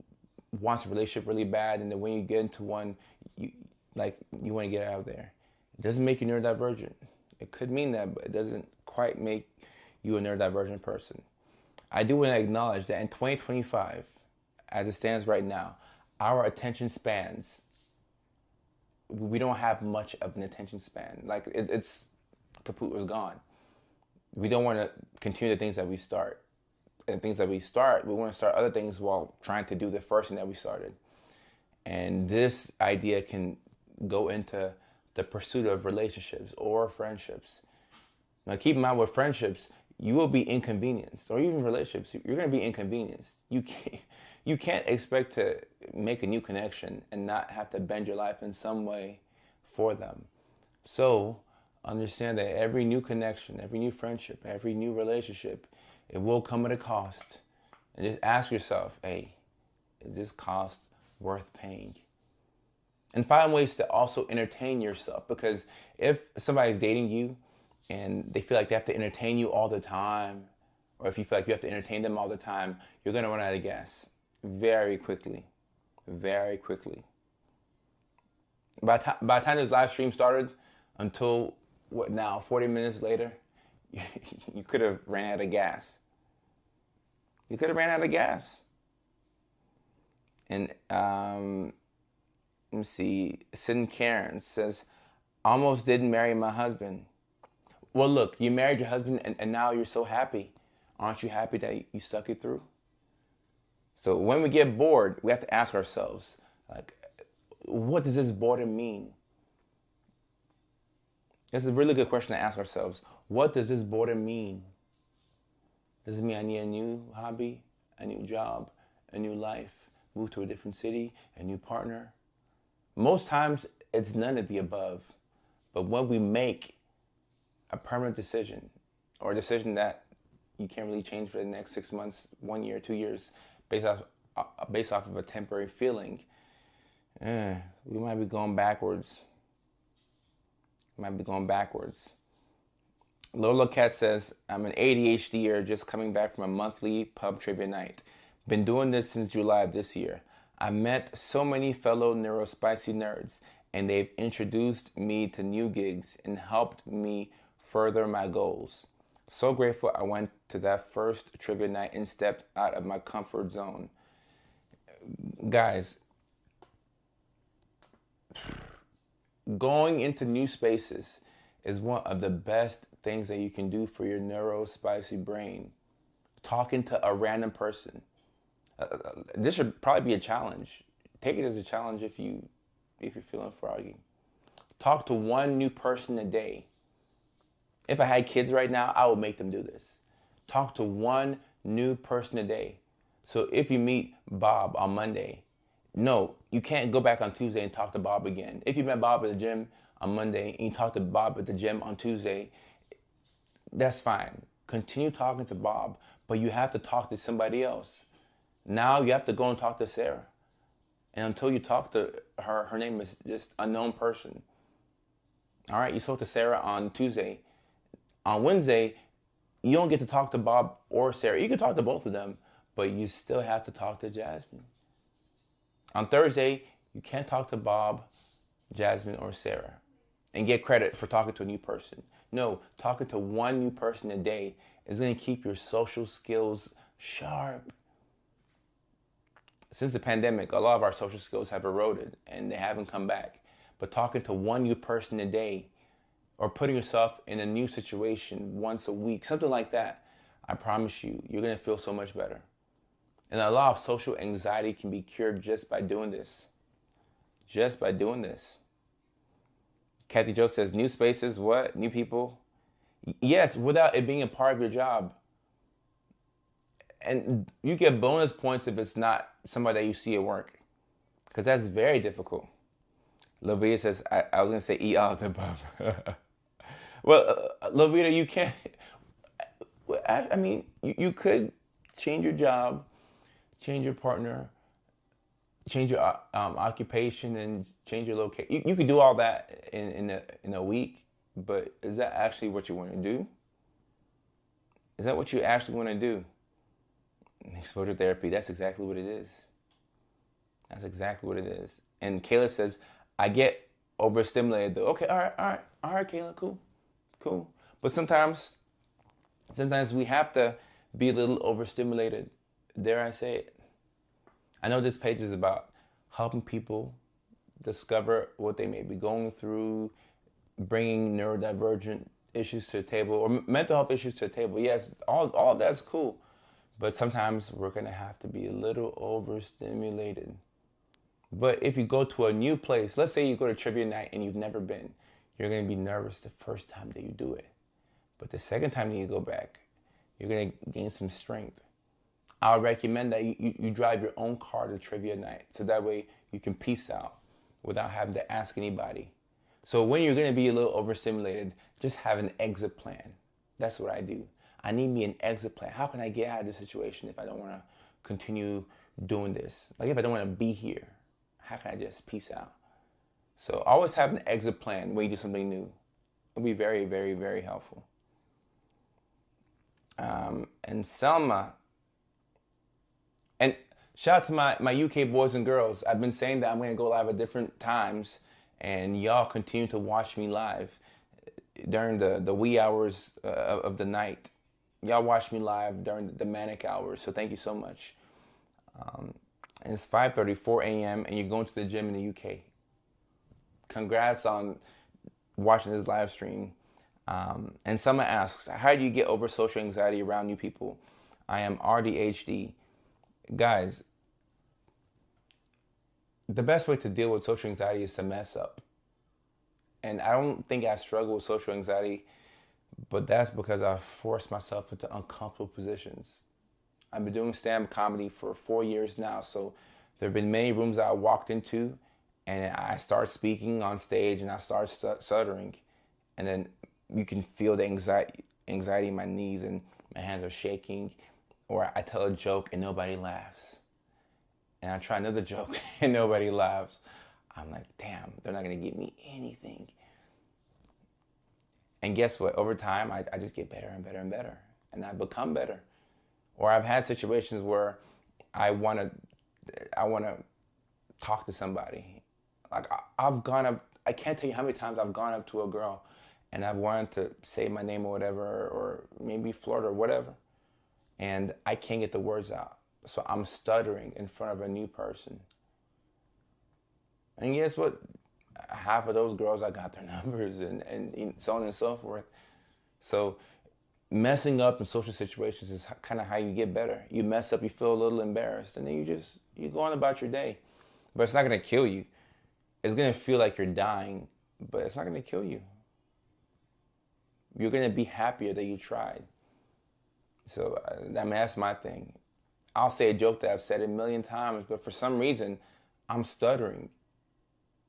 wants a relationship really bad, and then when you get into one, you want to get out of there. It doesn't make you neurodivergent. It could mean that, but it doesn't quite make you a neurodivergent person. I do want to acknowledge that in 2025, as it stands right now, our attention spans, we don't have much of an attention span. Like it's kaput was gone. We don't want to continue the things that we start. And things that we start, we want to start other things while trying to do the first thing that we started. And this idea can go into the pursuit of relationships or friendships. Now, keep in mind with friendships, you will be inconvenienced, or even relationships, you're going to be inconvenienced. You can't expect to make a new connection and not have to bend your life in some way for them. So understand that every new connection, every new friendship, every new relationship, it will come at a cost. And just ask yourself, hey, is this cost worth paying? And find ways to also entertain yourself, because if somebody's dating you and they feel like they have to entertain you all the time, or if you feel like you have to entertain them all the time, you're going to run out of gas very quickly. Very quickly. By the time this live stream started, until what now, 40 minutes later, you could have ran out of gas. You could have ran out of gas. And let me see, Sin Karen says, almost didn't marry my husband. Well, look, you married your husband and now you're so happy. Aren't you happy that you stuck it through? So when we get bored, we have to ask ourselves, like, what does this boredom mean? It's a really good question to ask ourselves. What does this boredom mean? Does it mean I need a new hobby, a new job, a new life, move to a different city, a new partner? Most times, it's none of the above. But when we make a permanent decision, or a decision that you can't really change for the next 6 months, 1 year, 2 years, based off of a temporary feeling, we might be going backwards. Lola Cat says, I'm an ADHDer just coming back from a monthly pub trivia night. Been doing this since July of this year. I met so many fellow neurospicy nerds, and they've introduced me to new gigs and helped me further my goals. So grateful I went to that first trivia night and stepped out of my comfort zone. Guys, going into new spaces is one of the best things that you can do for your neurospicy brain. Talking to a random person. This should probably be a challenge. Take it as a challenge if you're feeling froggy. Talk to one new person a day. If I had kids right now, I would make them do this. Talk to one new person a day. So if you meet Bob on Monday, no, you can't go back on Tuesday and talk to Bob again. If you met Bob at the gym on Monday and you talk to Bob at the gym on Tuesday, that's fine. Continue talking to Bob, but you have to talk to somebody else. Now you have to go and talk to Sarah. And until you talk to her, her name is just unknown person. All right, you spoke to Sarah on Tuesday. On Wednesday, you don't get to talk to Bob or Sarah. You can talk to both of them, but you still have to talk to Jasmine. On Thursday, you can't talk to Bob, Jasmine, or Sarah and get credit for talking to a new person. No, talking to one new person a day is going to keep your social skills sharp. Since the pandemic, a lot of our social skills have eroded and they haven't come back. But talking to one new person a day, or putting yourself in a new situation once a week, something like that, I promise you, you're going to feel so much better. And a lot of social anxiety can be cured just by doing this. Just by doing this. Kathy Jo says, new spaces, what? New people? Yes, without it being a part of your job. And you get bonus points if it's not somebody that you see at work. Because that's very difficult. Lavia says, I was going to say eat all of the above. Well, Lavita, you can't. I mean, you could change your job, change your partner, change your occupation, and change your location. You could do all that in a week, but is that actually what you want to do? Is that what you actually want to do? Exposure therapy, that's exactly what it is. That's exactly what it is. And Kayla says, I get overstimulated though. Okay, all right, Kayla, cool. But sometimes we have to be a little overstimulated. Dare I say it? I know this page is about helping people discover what they may be going through, bringing neurodivergent issues to the table or mental health issues to the table. Yes, all that's cool. But sometimes we're going to have to be a little overstimulated. But if you go to a new place, let's say you go to trivia night and you've never been, you're going to be nervous the first time that you do it. But the second time that you go back, you're going to gain some strength. I would recommend that you drive your own car to trivia night. So that way you can peace out without having to ask anybody. So when you're going to be a little overstimulated, just have an exit plan. That's what I do. I need me an exit plan. How can I get out of this situation if I don't want to continue doing this? Like if I don't want to be here, how can I just peace out? So always have an exit plan when you do something new. It'll be very, very, very helpful. And Selma, and shout out to my UK boys and girls. I've been saying that I'm going to go live at different times, and y'all continue to watch me live during the wee hours of the night. Y'all watch me live during the manic hours, so thank you so much. And it's 5:34 a.m. and you're going to the gym in the UK. Congrats on watching this live stream. And someone asks, how do you get over social anxiety around new people? I am RDHD. Guys, the best way to deal with social anxiety is to mess up. And I don't think I struggle with social anxiety, but that's because I forced myself into uncomfortable positions. I've been doing stand-up comedy for 4 years now, so there have been many rooms I walked into, and I start speaking on stage, and I start stuttering, and then you can feel the anxiety in my knees, and my hands are shaking, or I tell a joke and nobody laughs, and I try another joke and nobody laughs. I'm like, damn, they're not gonna give me anything. And guess what? Over time, I just get better and better and better, and I become better. Or I've had situations where I want to talk to somebody. Like I've gone up, I can't tell you how many times I've gone up to a girl and I've wanted to say my name or whatever, or maybe flirt or whatever, and I can't get the words out. So I'm stuttering in front of a new person. And guess what? Half of those girls, I got their numbers and so on and so forth. So messing up in social situations is kind of how you get better. You mess up, you feel a little embarrassed, and then you go on about your day. But it's not going to kill you. It's going to feel like you're dying, but it's not going to kill you. You're going to be happier that you tried. So that's my thing. I'll say a joke that I've said a million times, but for some reason, I'm stuttering.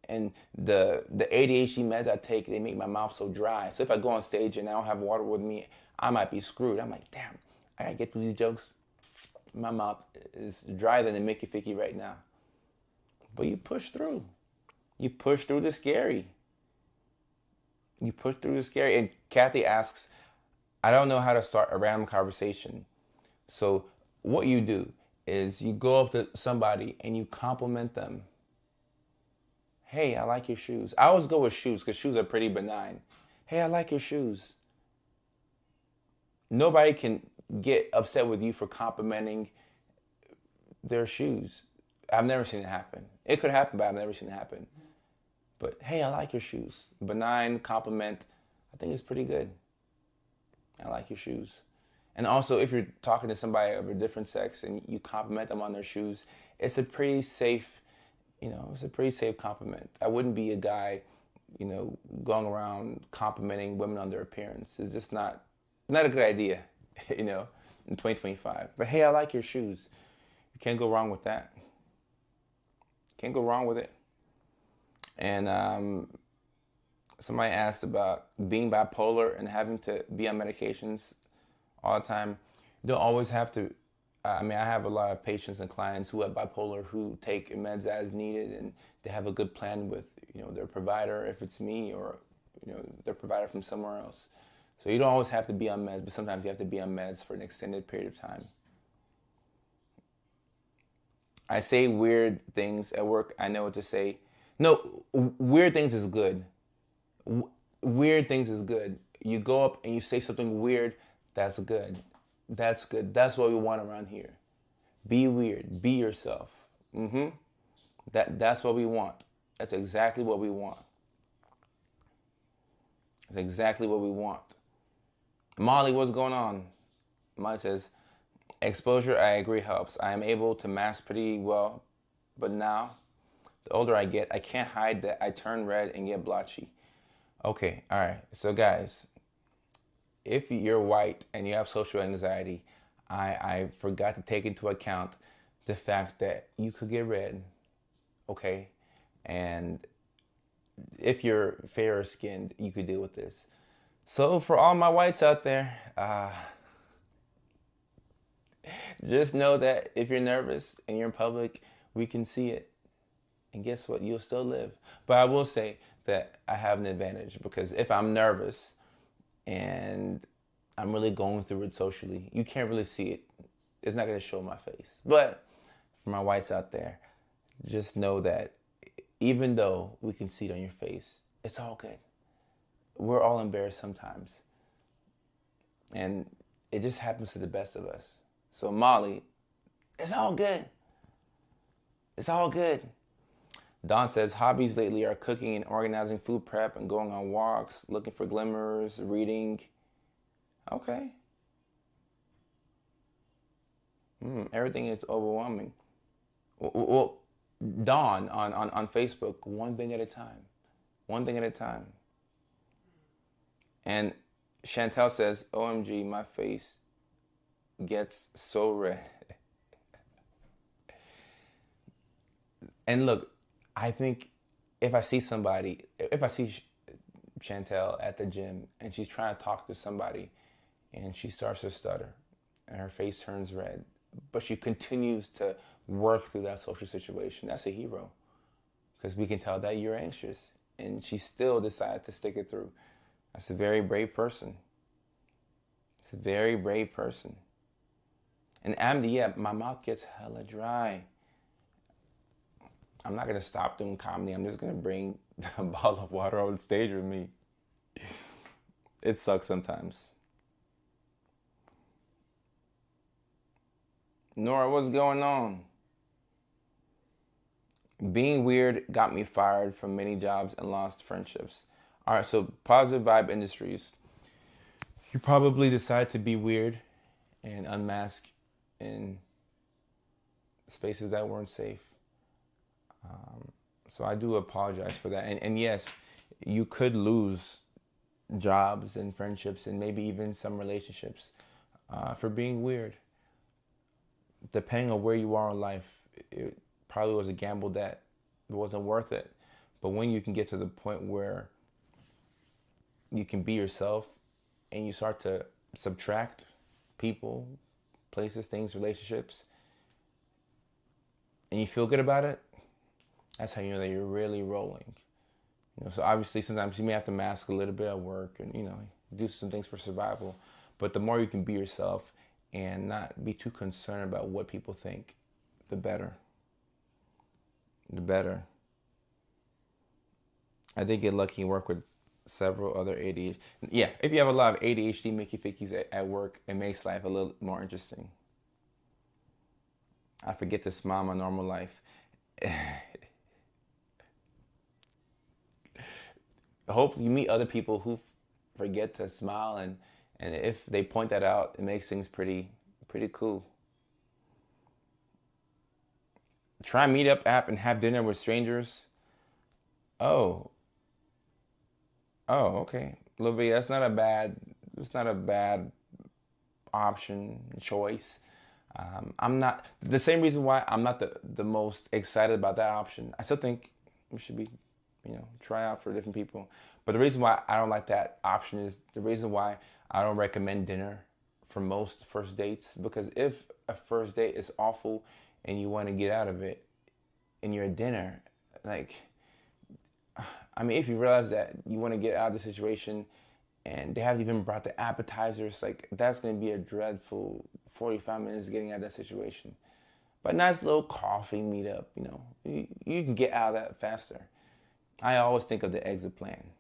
And the ADHD meds I take, they make my mouth so dry. So if I go on stage and I don't have water with me, I might be screwed. I'm like, damn, I gotta get through these jokes. My mouth is drier than a Mickey Ficky right now. But you push through. You push through the scary. You push through the scary. And Kathy asks, I don't know how to start a random conversation. So what you do is you go up to somebody and you compliment them. Hey, I like your shoes. I always go with shoes because shoes are pretty benign. Hey, I like your shoes. Nobody can get upset with you for complimenting their shoes. I've never seen it happen. It could happen, but I've never seen it happen. But hey, I like your shoes. Benign compliment, I think it's pretty good. I like your shoes. And also, if you're talking to somebody of a different sex and you compliment them on their shoes, it's a pretty safe, it's a pretty safe compliment. I wouldn't be a guy, going around complimenting women on their appearance. It's just not a good idea, in 2025. But hey, I like your shoes. You can't go wrong with that. Can't go wrong with it. And somebody asked about being bipolar and having to be on medications all the time. You don't always have to. I have a lot of patients and clients who have bipolar who take meds as needed, and they have a good plan with their provider, if it's me, or their provider from somewhere else. So you don't always have to be on meds, but sometimes you have to be on meds for an extended period of time. I say weird things at work. I know what to say. No, weird things is good. Weird things is good. You go up and you say something weird, that's good. That's good. That's what we want around here. Be weird. Be yourself. That's what we want. That's exactly what we want. It's exactly what we want. Molly, what's going on? Molly says, exposure, I agree, helps. I am able to mask pretty well, but now, the older I get, I can't hide that I turn red and get blotchy. Okay, all right. So, guys, if you're white and you have social anxiety, I forgot to take into account the fact that you could get red, okay? And if you're fairer skinned, you could deal with this. So, for all my whites out there, just know that if you're nervous and you're in public, we can see it. And guess what? You'll still live. But I will say that I have an advantage because if I'm nervous and I'm really going through it socially, you can't really see it. It's not going to show my face. But for my whites out there, just know that even though we can see it on your face, it's all good. We're all embarrassed sometimes. And it just happens to the best of us. So Molly, it's all good. It's all good. Don says, hobbies lately are cooking and organizing food prep and going on walks, looking for glimmers, reading. Okay. Everything is overwhelming. Well, Dawn on Facebook, one thing at a time. One thing at a time. And Chantel says, OMG, my face gets so red. And look, I think if I see Chantel at the gym and she's trying to talk to somebody and she starts to stutter and her face turns red, but she continues to work through that social situation, that's a hero. Because we can tell that you're anxious and she still decided to stick it through. That's a very brave person. It's a very brave person. And Amity, yeah, my mouth gets hella dry. I'm not going to stop doing comedy. I'm just going to bring a bottle of water on stage with me. It sucks sometimes. Nora, what's going on? Being weird got me fired from many jobs and lost friendships. All right, so Positive Vibe Industries. You probably decide to be weird and unmask in spaces that weren't safe. So I do apologize for that. And yes, you could lose jobs and friendships and maybe even some relationships for being weird. Depending on where you are in life, it probably was a gamble that wasn't worth it. But when you can get to the point where you can be yourself and you start to subtract people, places, things, relationships, and you feel good about it, that's how you know that you're really rolling. So obviously sometimes you may have to mask a little bit at work and, do some things for survival. But the more you can be yourself and not be too concerned about what people think, the better. The better. I did get lucky and work with several other ADHD. Yeah, if you have a lot of ADHD Mickey Fickies at work, it makes life a little more interesting. I forget to smile in my normal life. Hopefully you meet other people who forget to smile, and if they point that out, it makes things pretty cool. Try Meetup app and have dinner with strangers. Oh, okay. Olivia, it's not a bad option, choice. I'm not, the same reason why I'm not the most excited about that option. I still think we should be, try out for different people. But the reason why I don't like that option is the reason why I don't recommend dinner for most first dates. Because if a first date is awful and you want to get out of it and you're at dinner, if you realize that you want to get out of the situation and they haven't even brought the appetizers, that's going to be a dreadful 45 minutes getting out of that situation. But nice little coffee meetup, you can get out of that faster. I always think of the exit plan.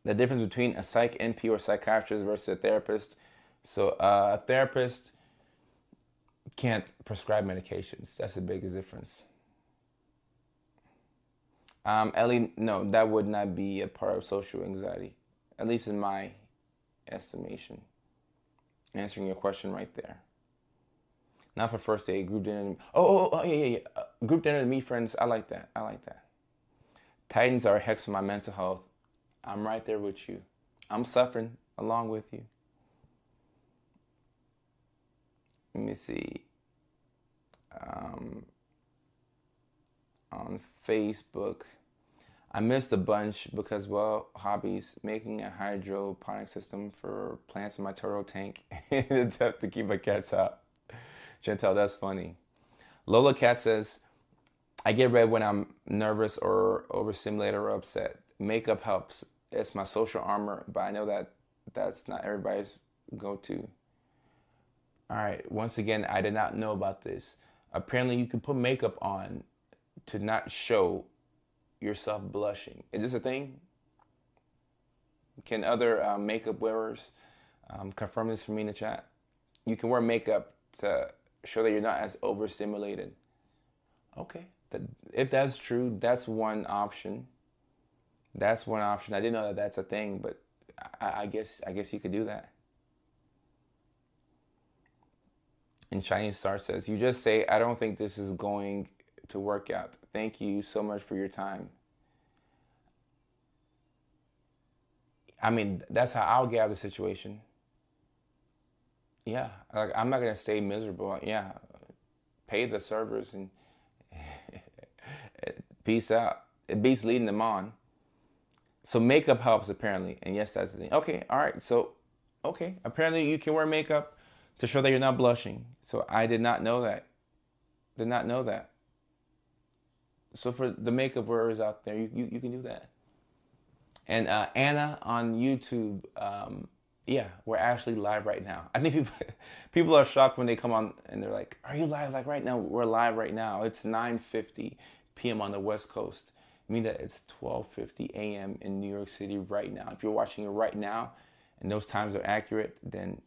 The difference between a psych NP or psychiatrist versus a therapist. So a therapist can't prescribe medications. That's the biggest difference. Ellie, no, that would not be a part of social anxiety, at least in my estimation. Answering your question right there. Not for first date, group dinner. Yeah. Group dinner to meet friends. I like that. I like that. Titans are a hex of my mental health. I'm right there with you. I'm suffering along with you. Let me see. On Facebook, I missed a bunch because, well, hobbies, making a hydroponic system for plants in my turtle tank in an attempt to keep my cats out. Chantel, that's funny. Lola Cat says, I get red when I'm nervous or overstimulated or upset. Makeup helps. It's my social armor, but I know that that's not everybody's go-to. All right, once again, I did not know about this. Apparently, you can put makeup on to not show yourself blushing. Is this a thing? Can other makeup wearers confirm this for me in the chat? You can wear makeup to show that you're not as overstimulated. Okay, if that's true, that's one option. That's one option. I didn't know that that's a thing, but I guess you could do that. And Chinese Star says, you just say, I don't think this is going to work out. Thank you so much for your time. I mean, that's how I'll get out of the situation. Yeah, like, I'm not going to stay miserable. Yeah, pay the servers and peace out. It beats leading them on. So makeup helps apparently. And yes, that's the thing. Okay, all right. So, okay, apparently you can wear makeup to show that you're not blushing. So I did not know that. Did not know that. So for the makeup wearers out there, you can do that. And Anna on YouTube, yeah, we're actually live right now. I think people are shocked when they come on and they're like, are you live? Like right now, we're live right now. It's 9:50 p.m. on the West Coast. I mean that it's 12:50 a.m. in New York City right now. If you're watching it right now and those times are accurate, then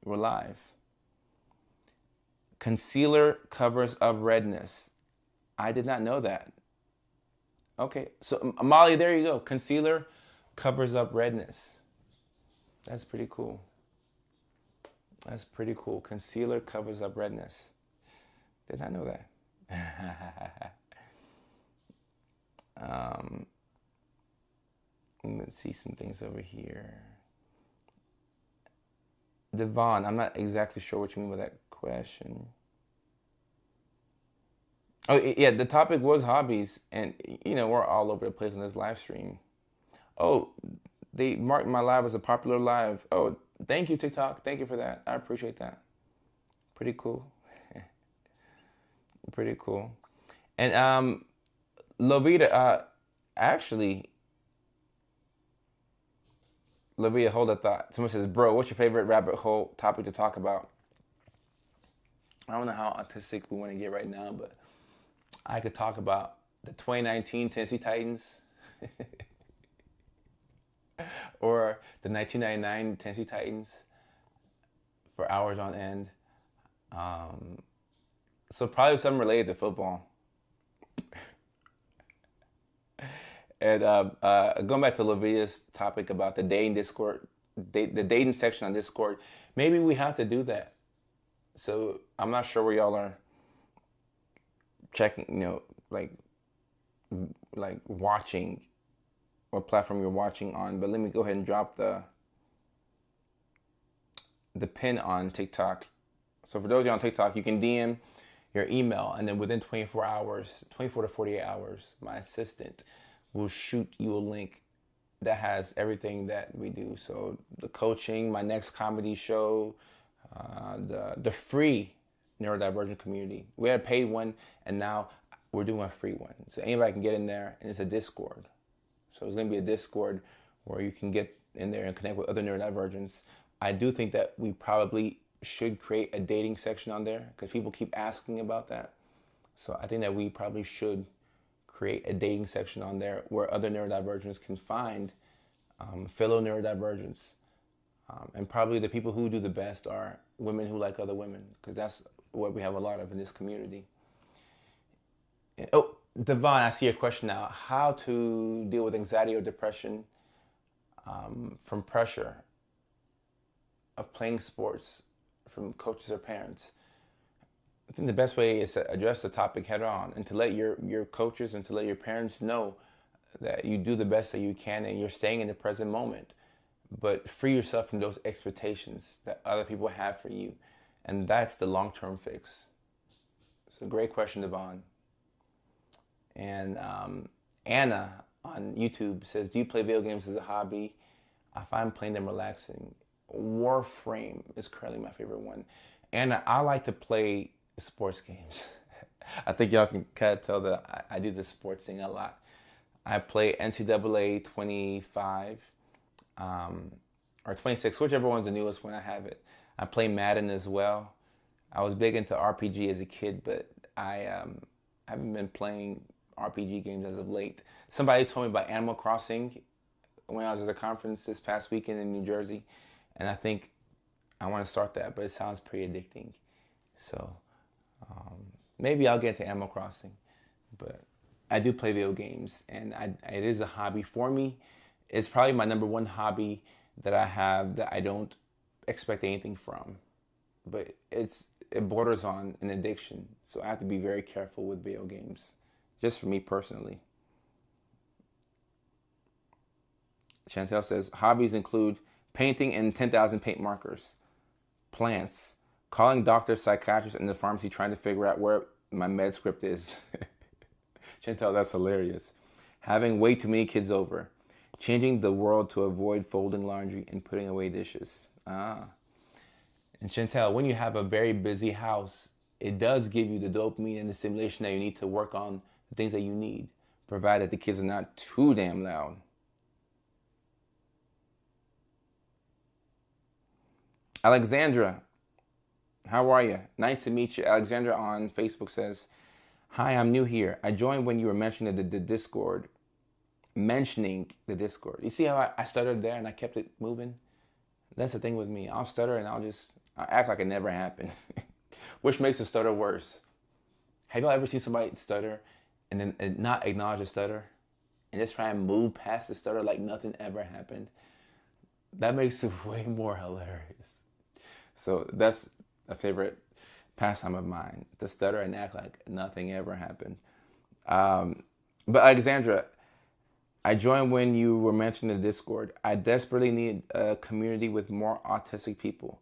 we're live. Concealer covers up redness. I did not know that. Okay, so Molly, there you go. Concealer covers up redness. That's pretty cool. That's pretty cool. Concealer covers up redness. Did not know that. Let's see some things over here. Devon, I'm not exactly sure what you mean by that question. Oh, yeah, the topic was hobbies, and, you know, we're all over the place on this live stream. Oh, they marked my live as a popular live. Oh, thank you, TikTok. Thank you for that. I appreciate that. Pretty cool. Pretty cool. And Lovita, actually, Lovita, hold a thought. Someone says, bro, what's your favorite rabbit hole topic to talk about? I don't know how autistic we want to get right now, but I could talk about the 2019 Tennessee Titans or the 1999 Tennessee Titans for hours on end. So probably something related to football. And going back to Lavia's topic about the dating Discord, the dating section on Discord, maybe we have to do that. So I'm not sure where y'all are checking, you know, like watching, what platform you're watching on. But let me go ahead and drop the pin on TikTok. So for those of you on TikTok, you can DM your email, and then within 24 to 48 hours, my assistant will shoot you a link that has everything that we do. So the coaching, my next comedy show, the free neurodivergent community. We had a paid one, and now we're doing a free one. So anybody can get in there, and it's a Discord. So it's going to be a Discord where you can get in there and connect with other neurodivergents. I do think that we probably should create a dating section on there because people keep asking about that. So I think that we probably should create a dating section on there where other neurodivergents can find fellow neurodivergents. And probably the people who do the best are women who like other women, because that's what we have a lot of in this community. Oh, Devon, I see your question now. How to deal with anxiety or depression from pressure of playing sports from coaches or parents? I think the best way is to address the topic head on and to let your coaches and to let your parents know that you do the best that you can and you're staying in the present moment. But free yourself from those expectations that other people have for you. And that's the long-term fix. So great question, Devon. And Anna on YouTube says, do you play video games as a hobby? I find playing them relaxing. Warframe is currently my favorite one. Anna, I like to play sports games. I think y'all can kind of tell that I do the sports thing a lot. I play NCAA 25 or 26, whichever one's the newest one. I have it. I play Madden as well. I was big into RPG as a kid, but I haven't been playing RPG games as of late. Somebody told me about Animal Crossing when I was at the conference this past weekend in New Jersey, and I think I want to start that, but it sounds pretty addicting. So maybe I'll get to Animal Crossing, but I do play video games, and it is a hobby for me. It's probably my number one hobby that I have that I don't expect anything from, but it borders on an addiction, so I have to be very careful with video games, just for me personally. Chantel says, hobbies include painting and 10,000 paint markers, plants, calling doctors, psychiatrists, and the pharmacy trying to figure out where my med script is. Chantel, that's hilarious. Having way too many kids over. Changing the world to avoid folding laundry and putting away dishes. And Chantel, when you have a very busy house, it does give you the dopamine and the stimulation that you need to work on the things that you need, provided the kids are not too damn loud. Alexandra, how are you? Nice to meet you. Alexandra on Facebook says, hi, I'm new here. I joined when you were mentioning the Discord. You see how I stuttered there and I kept it moving? That's the thing with me. I'll stutter and I'll act like it never happened, which makes the stutter worse. Have y'all ever seen somebody stutter and then not acknowledge the stutter and just try and move past the stutter like nothing ever happened? That makes it way more hilarious. So that's a favorite pastime of mine, to stutter and act like nothing ever happened. But Alexandra, I joined when you were mentioning the Discord. I desperately need a community with more autistic people.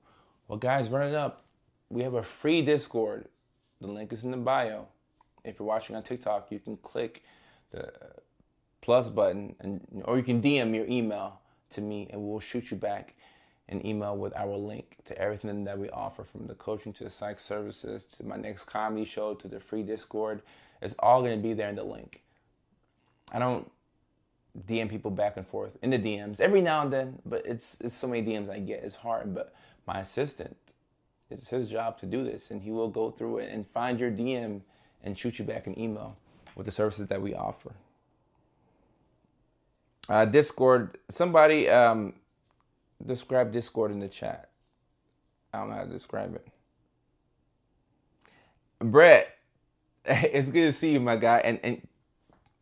Well, guys, run it up. We have a free Discord. The link is in the bio. If you're watching on TikTok, you can click the plus button, or you can DM your email to me, and we'll shoot you back an email with our link to everything that we offer, from the coaching to the psych services to my next comedy show to the free Discord. It's all going to be there in the link. I don't DM people back and forth in the DMs every now and then, but it's so many DMs I get. It's hard, but my assistant, it's his job to do this, and he will go through it and find your DM and shoot you back an email with the services that we offer. Discord, somebody describe Discord in the chat. I don't know how to describe it. Brett, it's good to see you, my guy. And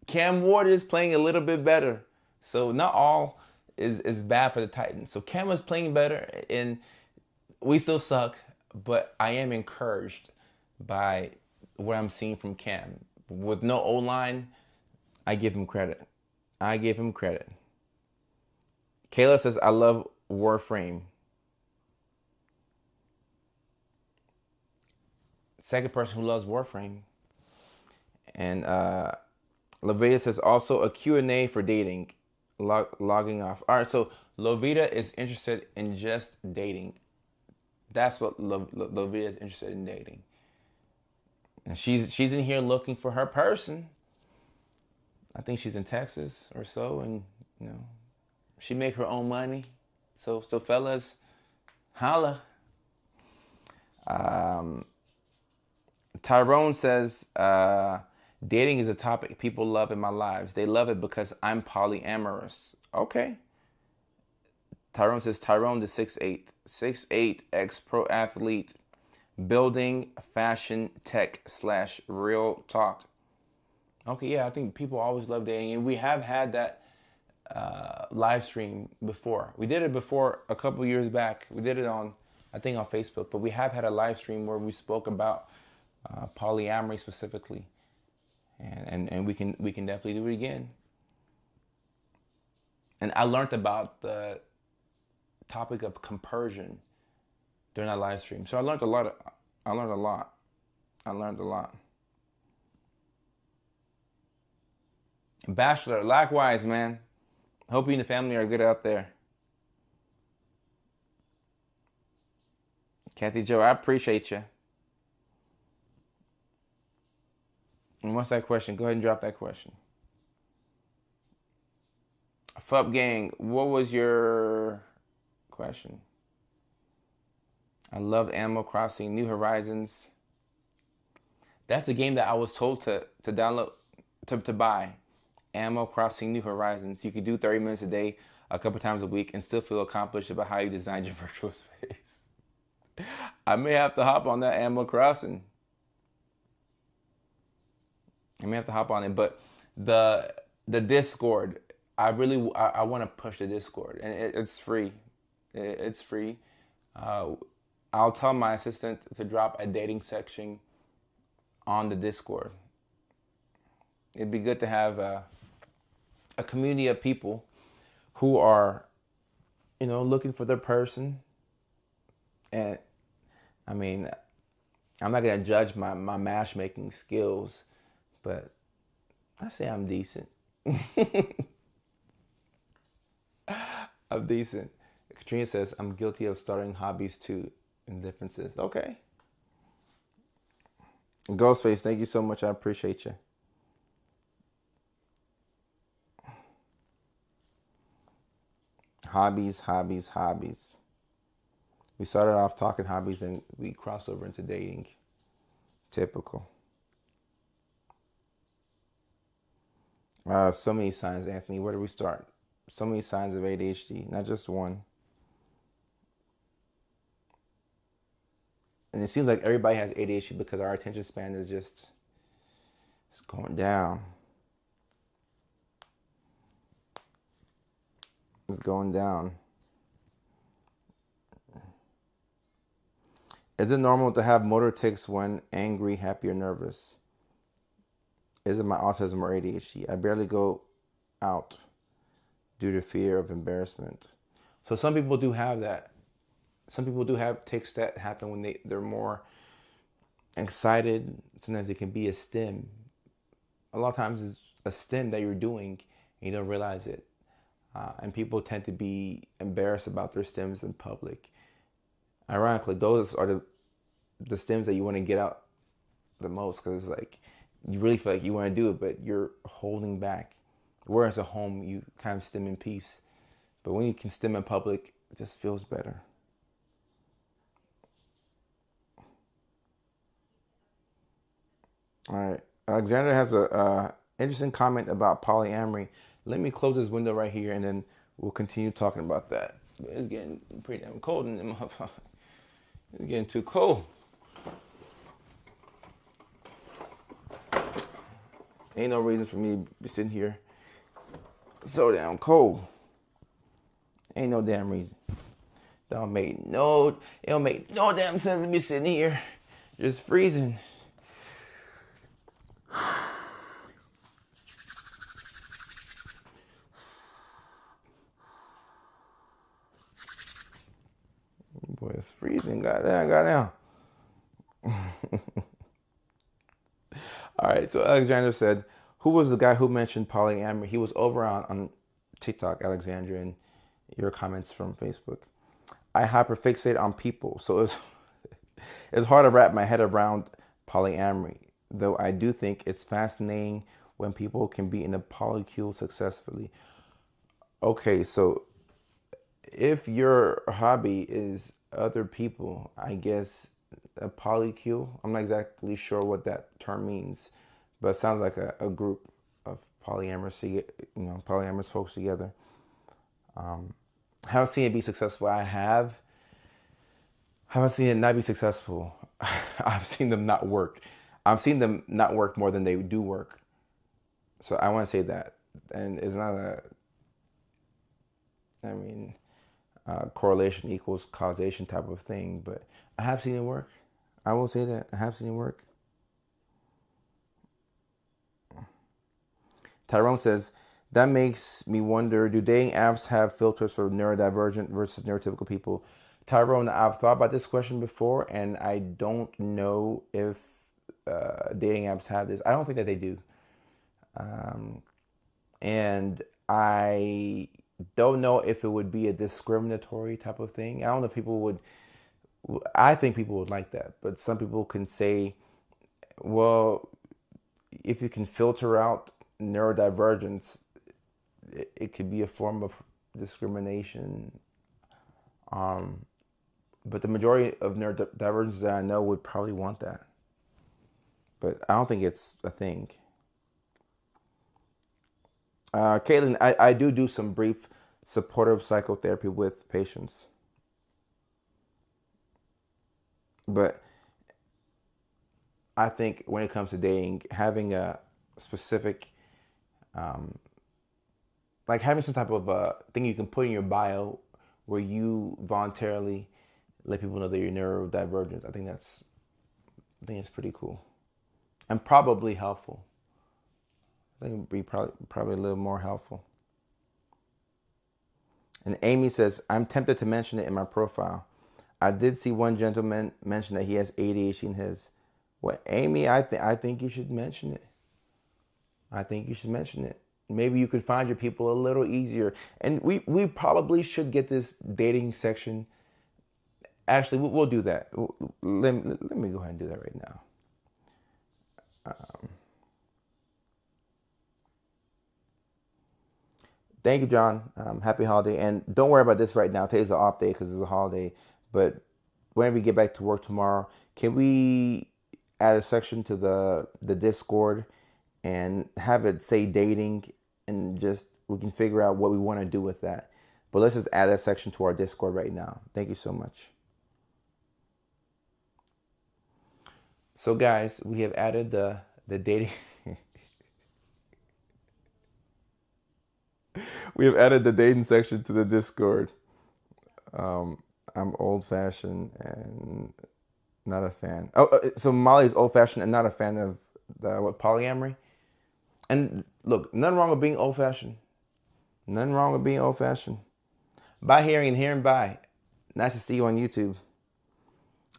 Cam Ward is playing a little bit better. So not all is bad for the Titans. So Cam is playing better, and we still suck, but I am encouraged by what I'm seeing from Cam. With no O-line, I give him credit. Kayla says, I love Warframe. Second person who loves Warframe. And Lavita says, also a Q&A for dating. Logging off. All right, so Lovita is interested in just dating. That's what Lovita is interested in, dating. And she's in here looking for her person. I think she's in Texas or so, and she make her own money. So fellas, holla. Tyrone says, dating is a topic people love in my lives. They love it because I'm polyamorous. Okay. Tyrone says, Tyrone the 6'8", ex-pro athlete, Building fashion tech / real talk. Okay, yeah, I think people always love dating, and we have had that live stream before. We did it before a couple years back. We did it on, I think, on Facebook, but we have had a live stream where we spoke about polyamory specifically, and we can definitely do it again. And I learned about the topic of compersion during that live stream. So I learned a lot. I learned a lot. I learned a lot. Bachelor, likewise, man. Hope you and the family are good out there. Kathy Joe, I appreciate you. And what's that question? Go ahead and drop that question. Fup gang, what was your question? I love Animal Crossing New Horizons. That's the game that I was told to download, to buy. Animal Crossing New Horizons. You could do 30 minutes a day, a couple times a week, and still feel accomplished about how you designed your virtual space. I may have to hop on that Animal Crossing. I may have to hop on it, but the Discord, I want to push the Discord, and it's free. It's free. I'll tell my assistant to drop a dating section on the Discord. It'd be good to have a community of people who are, looking for their person. And I mean, I'm not gonna judge my matchmaking skills, but I say I'm decent. I'm decent. Katrina says, I'm guilty of starting hobbies too, in differences. Okay. Ghostface, thank you so much. I appreciate you. Hobbies. We started off talking hobbies and we cross over into dating. Typical. So many signs, Anthony. Where do we start? So many signs of ADHD, not just one. And it seems like everybody has ADHD because our attention span is just, it's going down. It's going down. Is it normal to have motor tics when angry, happy, or nervous? Is it my autism or ADHD? I barely go out due to fear of embarrassment. So some people do have that. Some people do have tics that happen when they're more excited. Sometimes it can be a stim. A lot of times it's a stim that you're doing and you don't realize it. And people tend to be embarrassed about their stims in public. Ironically, those are the stims that you want to get out the most, because it's like you really feel like you want to do it, but you're holding back. Whereas at home, you kind of stim in peace. But when you can stim in public, it just feels better. All right. Alexander has a interesting comment about polyamory. Let me close this window right here, and then we'll continue talking about that. It's getting pretty damn cold in the motherfucker. It's getting too cold. Ain't no reason for me to be sitting here so damn cold. Ain't no damn reason. It don't make no damn sense to be sitting here just freezing. Boy, it's freezing. Goddamn. All right, so Alexander said, who was the guy who mentioned polyamory? He was over on TikTok, Alexander, and your comments from Facebook. I hyperfixate on people, so it's hard to wrap my head around polyamory, though I do think it's fascinating when people can be in a polycule successfully. Okay, so if your hobby is other people, I guess a polycule, I'm not exactly sure what that term means, but it sounds like a group of polyamorous folks together. Haven't seen it be successful. I haven't seen it not be successful. I've seen them not work. I've seen them not work more than they do work. So I want to say that. And it's not a, I mean, correlation equals causation type of thing, but I have seen it work. I will say that. I have seen it work. Tyrone says, that makes me wonder, do dating apps have filters for neurodivergent versus neurotypical people? Tyrone, I've thought about this question before, and I don't know if dating apps have this. I don't think that they do. And I don't know if it would be a discriminatory type of thing. I don't know if people would, I think people would like that, but some people can say, well, if you can filter out neurodivergence, it could be a form of discrimination. But the majority of neurodivergents that I know would probably want that. But I don't think it's a thing. Caitlin, I do some brief supportive psychotherapy with patients. But I think when it comes to dating, having a specific, like having some type of thing you can put in your bio where you voluntarily let people know that you're neurodivergent, I think it's pretty cool and probably helpful. I think it would be probably a little more helpful. And Amy says, I'm tempted to mention it in my profile. I did see one gentleman mention that he has ADHD in his. Well, Amy, I think you should mention it. I think you should mention it. Maybe you could find your people a little easier. And we probably should get this dating section. Actually, we'll do that. Let me go ahead and do that right now. Thank you, John. Happy holiday. And don't worry about this right now. Today's an off day because it's a holiday. But whenever we get back to work tomorrow, can we add a section to the Discord and have it say dating, and just we can figure out what we want to do with that. But let's just add that section to our Discord right now. Thank you so much. So guys, we have added the dating we have added the dating section to the Discord. I'm old fashioned and not a fan. So Molly's old fashioned and not a fan of polyamory. And look, nothing wrong with being old fashioned. Nothing wrong with being old fashioned. Bye hearing and hearing bye. Nice to see you on YouTube.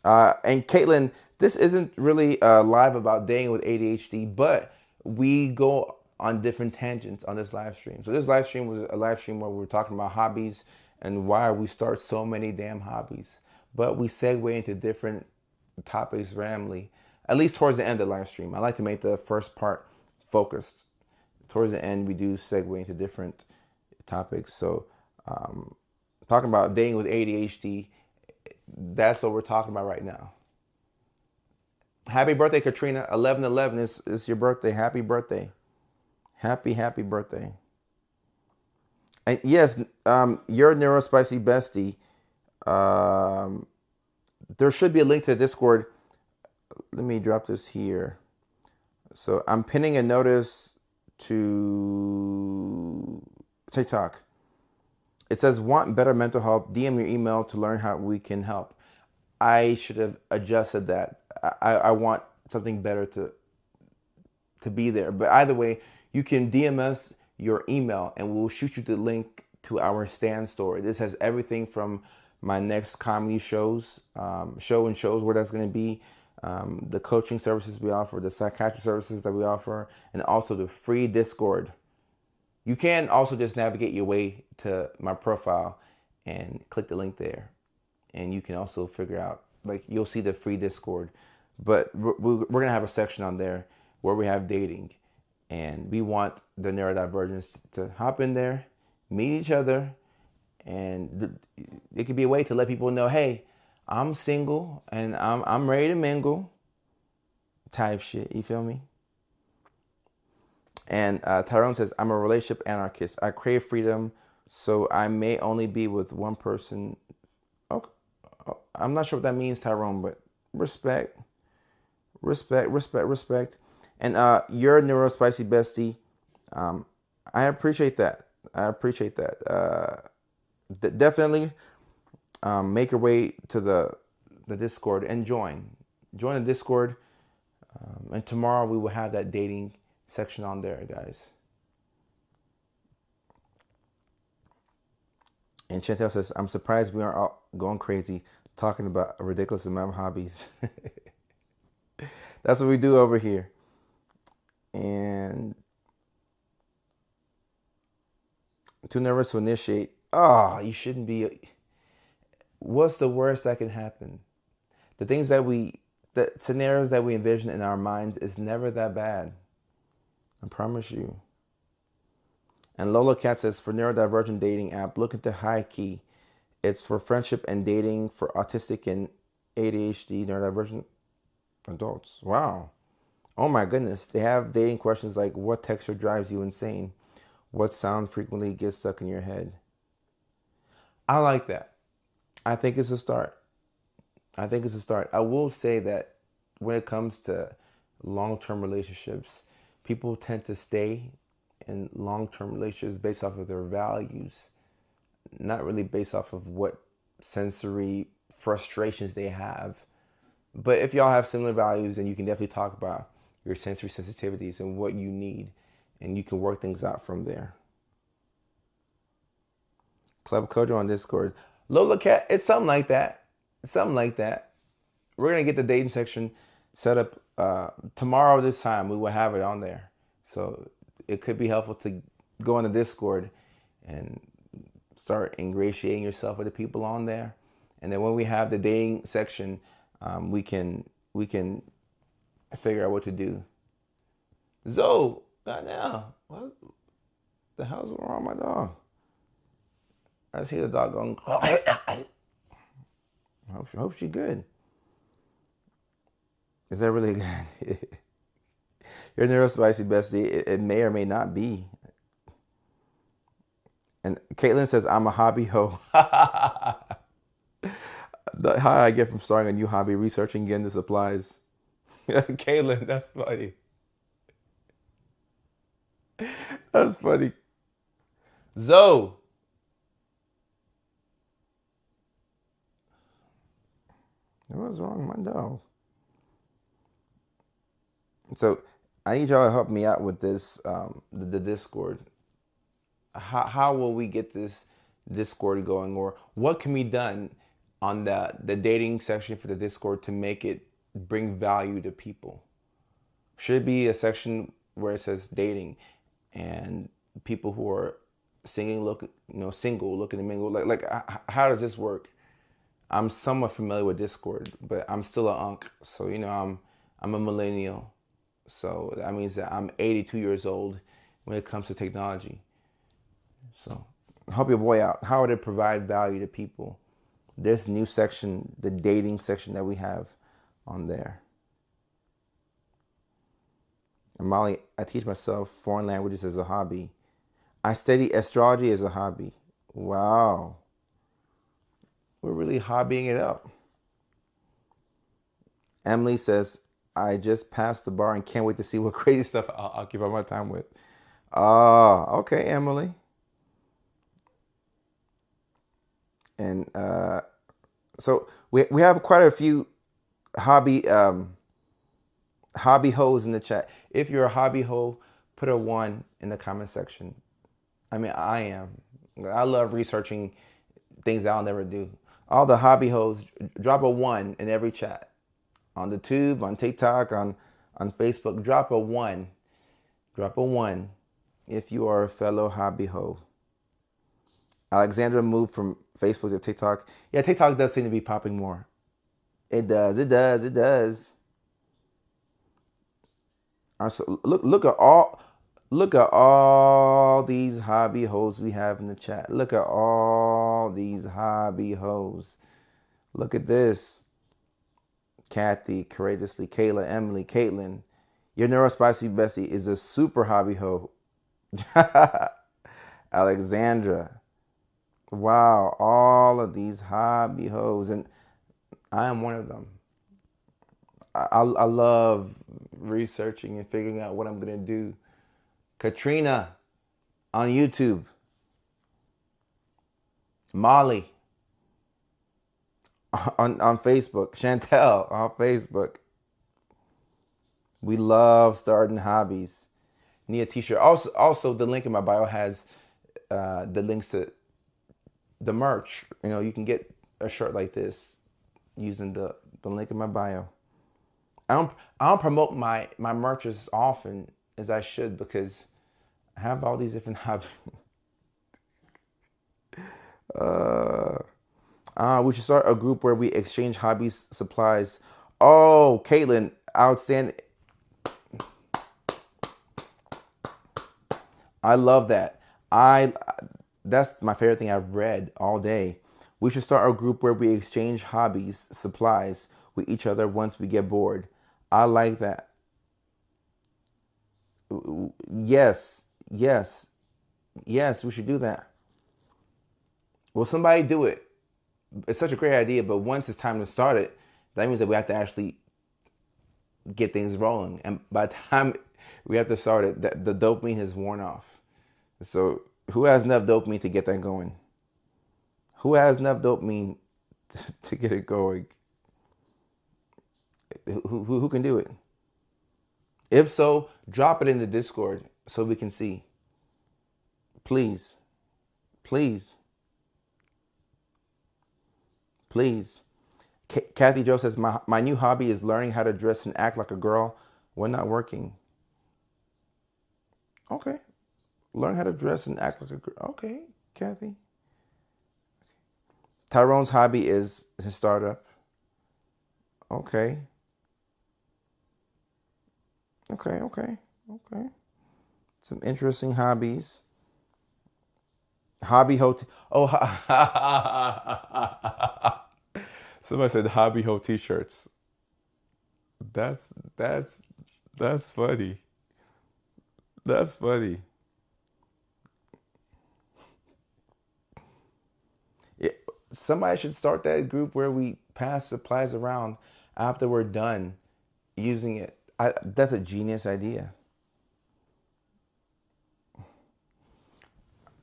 And Caitlin, this isn't really live about dating with ADHD, but we go on different tangents on this live stream. So this live stream was a live stream where we were talking about hobbies and why we start so many damn hobbies. But we segue into different topics randomly, at least towards the end of the live stream. I like to make the first part focused. Towards the end, we do segue into different topics. So talking about dating with ADHD, that's what we're talking about right now. Happy birthday, Katrina. 11/11 is your birthday. Happy birthday. Happy birthday. And yes, your Neurospicy bestie. There should be a link to the Discord. Let me drop this here. So I'm pinning a notice to TikTok. It says, want better mental health, DM your email to learn how we can help. I should have adjusted that. I want something better to be there. But either way, you can DM us your email and we'll shoot you the link to our stand store. This has everything from my next comedy shows, shows where that's going to be, the coaching services we offer, the psychiatry services that we offer, and also the free Discord. You can also just navigate your way to my profile and click the link there. And you can also figure out, like, you'll see the free Discord. But we're going to have a section on there where we have dating. And we want the neurodivergents to hop in there, meet each other, and it could be a way to let people know, hey, I'm single and I'm ready to mingle type shit. You feel me? And Tyrone says, I'm a relationship anarchist. I crave freedom, so I may only be with one person. Okay. I'm not sure what that means, Tyrone, but Respect, respect. And your neurospicy bestie, I appreciate that. I appreciate that. Definitely make your way to the Discord and join the Discord. And tomorrow we will have that dating section on there, guys. And Chantel says, I'm surprised we aren't all going crazy talking about a ridiculous amount of hobbies. That's what we do over here. And too nervous to initiate. Oh, you shouldn't be. What's the worst that can happen? The scenarios that we envision in our minds is never that bad. I promise you. And Lola Cat says, for neurodivergent dating app, look into High Key. It's for friendship and dating for autistic and ADHD neurodivergent adults. Wow. Oh my goodness. They have dating questions like, what texture drives you insane? What sound frequently gets stuck in your head? I like that. I think it's a start. I will say that when it comes to long-term relationships, people tend to stay in long-term relationships based off of their values, not really based off of what sensory frustrations they have. But if y'all have similar values, then you can definitely talk about your sensory sensitivities and what you need, and you can work things out from there. Club Kojo on Discord. Lola Cat, it's something like that. We're going to get the dating section set up tomorrow this time. We will have it on there. So it could be helpful to go on the Discord and start ingratiating yourself with the people on there. And then when we have the dating section, we can figure out what to do. Zoe, not now. What the hell's wrong with my dog? I see the dog going. I hope she's good. Is that really good? Your neurospicy bestie, it may or may not be. And Caitlin says, I'm a hobby hoe. The high I get from starting a new hobby, researching again the supplies. Caitlin, that's funny. That's funny. Zoe. What's wrong with my dog? So I need y'all to help me out with this, the Discord. How will we get this Discord going, or what can be done on the dating section for the Discord to make it bring value to people? Should be a section where it says dating, and people who are single looking to mingle. Like how does this work? I'm somewhat familiar with Discord, but I'm still an unk. So I'm a millennial. So that means that I'm 82 years old when it comes to technology. So help your boy out. How would it provide value to people? This new section, the dating section that we have on there. And Molly, I teach myself foreign languages as a hobby. I study astrology as a hobby. Wow. We're really hobbying it up. Emily says, I just passed the bar and can't wait to see what crazy stuff I'll occupy my time with. Okay, Emily. And so we have quite a few hobby hoes in the chat. If you're a hobby hoe, put a 1 in the comment section. I mean, I am. I love researching things I'll never do. All the hobby hoes, drop a 1 in every chat. On the tube, on TikTok, on Facebook, drop a 1. Drop a 1 if you are a fellow hobby hoe. Alexandra moved from Facebook to TikTok. Yeah, TikTok does seem to be popping more. It does. So look at all these hobby hoes we have in the chat. Look at all these hobby hoes. Look at this. Kathy, Courageously, Kayla, Emily, Caitlin. Your neurospicy bestie is a super hobby hoe. Alexandra. Wow, all of these hobby hoes. And I am one of them. I love researching and figuring out what I'm gonna do. Katrina on YouTube. Molly on Facebook. Chantel on Facebook. We love starting hobbies. Need a t-shirt. Also, the link in my bio has the links to the merch. You know, you can get a shirt like this using the link in my bio. I don't promote my merch as often as I should because I have all these different hobbies. We should start a group where we exchange hobbies, supplies. Oh, Caitlin, outstanding. I love that. That's my favorite thing I've read all day. We should start a group where we exchange hobbies, supplies with each other once we get bored. I like that. Yes, yes, yes, we should do that. Will somebody do it? It's such a great idea, but once it's time to start it, that means that we have to actually get things rolling. And by the time we have to start it, the dopamine has worn off. So who has enough dopamine to get that going? Who has enough dopamine to get it going? Who can do it? If so, drop it in the Discord so we can see. Please. Please. Please. Kathy Joe says, my new hobby is learning how to dress and act like a girl when not working. Okay. Learn how to dress and act like a girl. Okay, Kathy. Tyrone's hobby is his startup. Okay. Okay. Some interesting hobbies. Hobby hotel. Oh, somebody said hobby ho t-shirts. That's that's funny. That's funny. Yeah, somebody should start that group where we pass supplies around after we're done using it. That's a genius idea.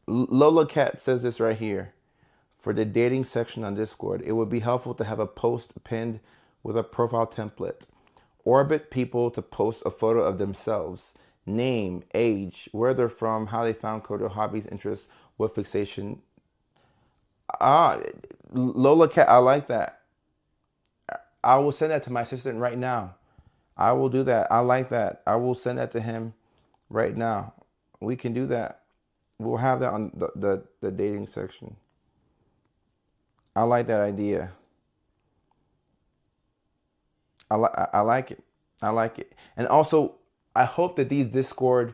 Lola Cat says this right here. For the dating section on Discord, it would be helpful to have a post pinned with a profile template. Orbit people to post a photo of themselves, name, age, where they're from, how they found Kodo, hobbies, interests, what fixation. Ah, Lola Cat, I like that. I will send that to my assistant right now. I will do that. I like that. I will send that to him right now. We can do that. We'll have that on the dating section. I like that idea. I like it. I like it. And also, I hope that these Discord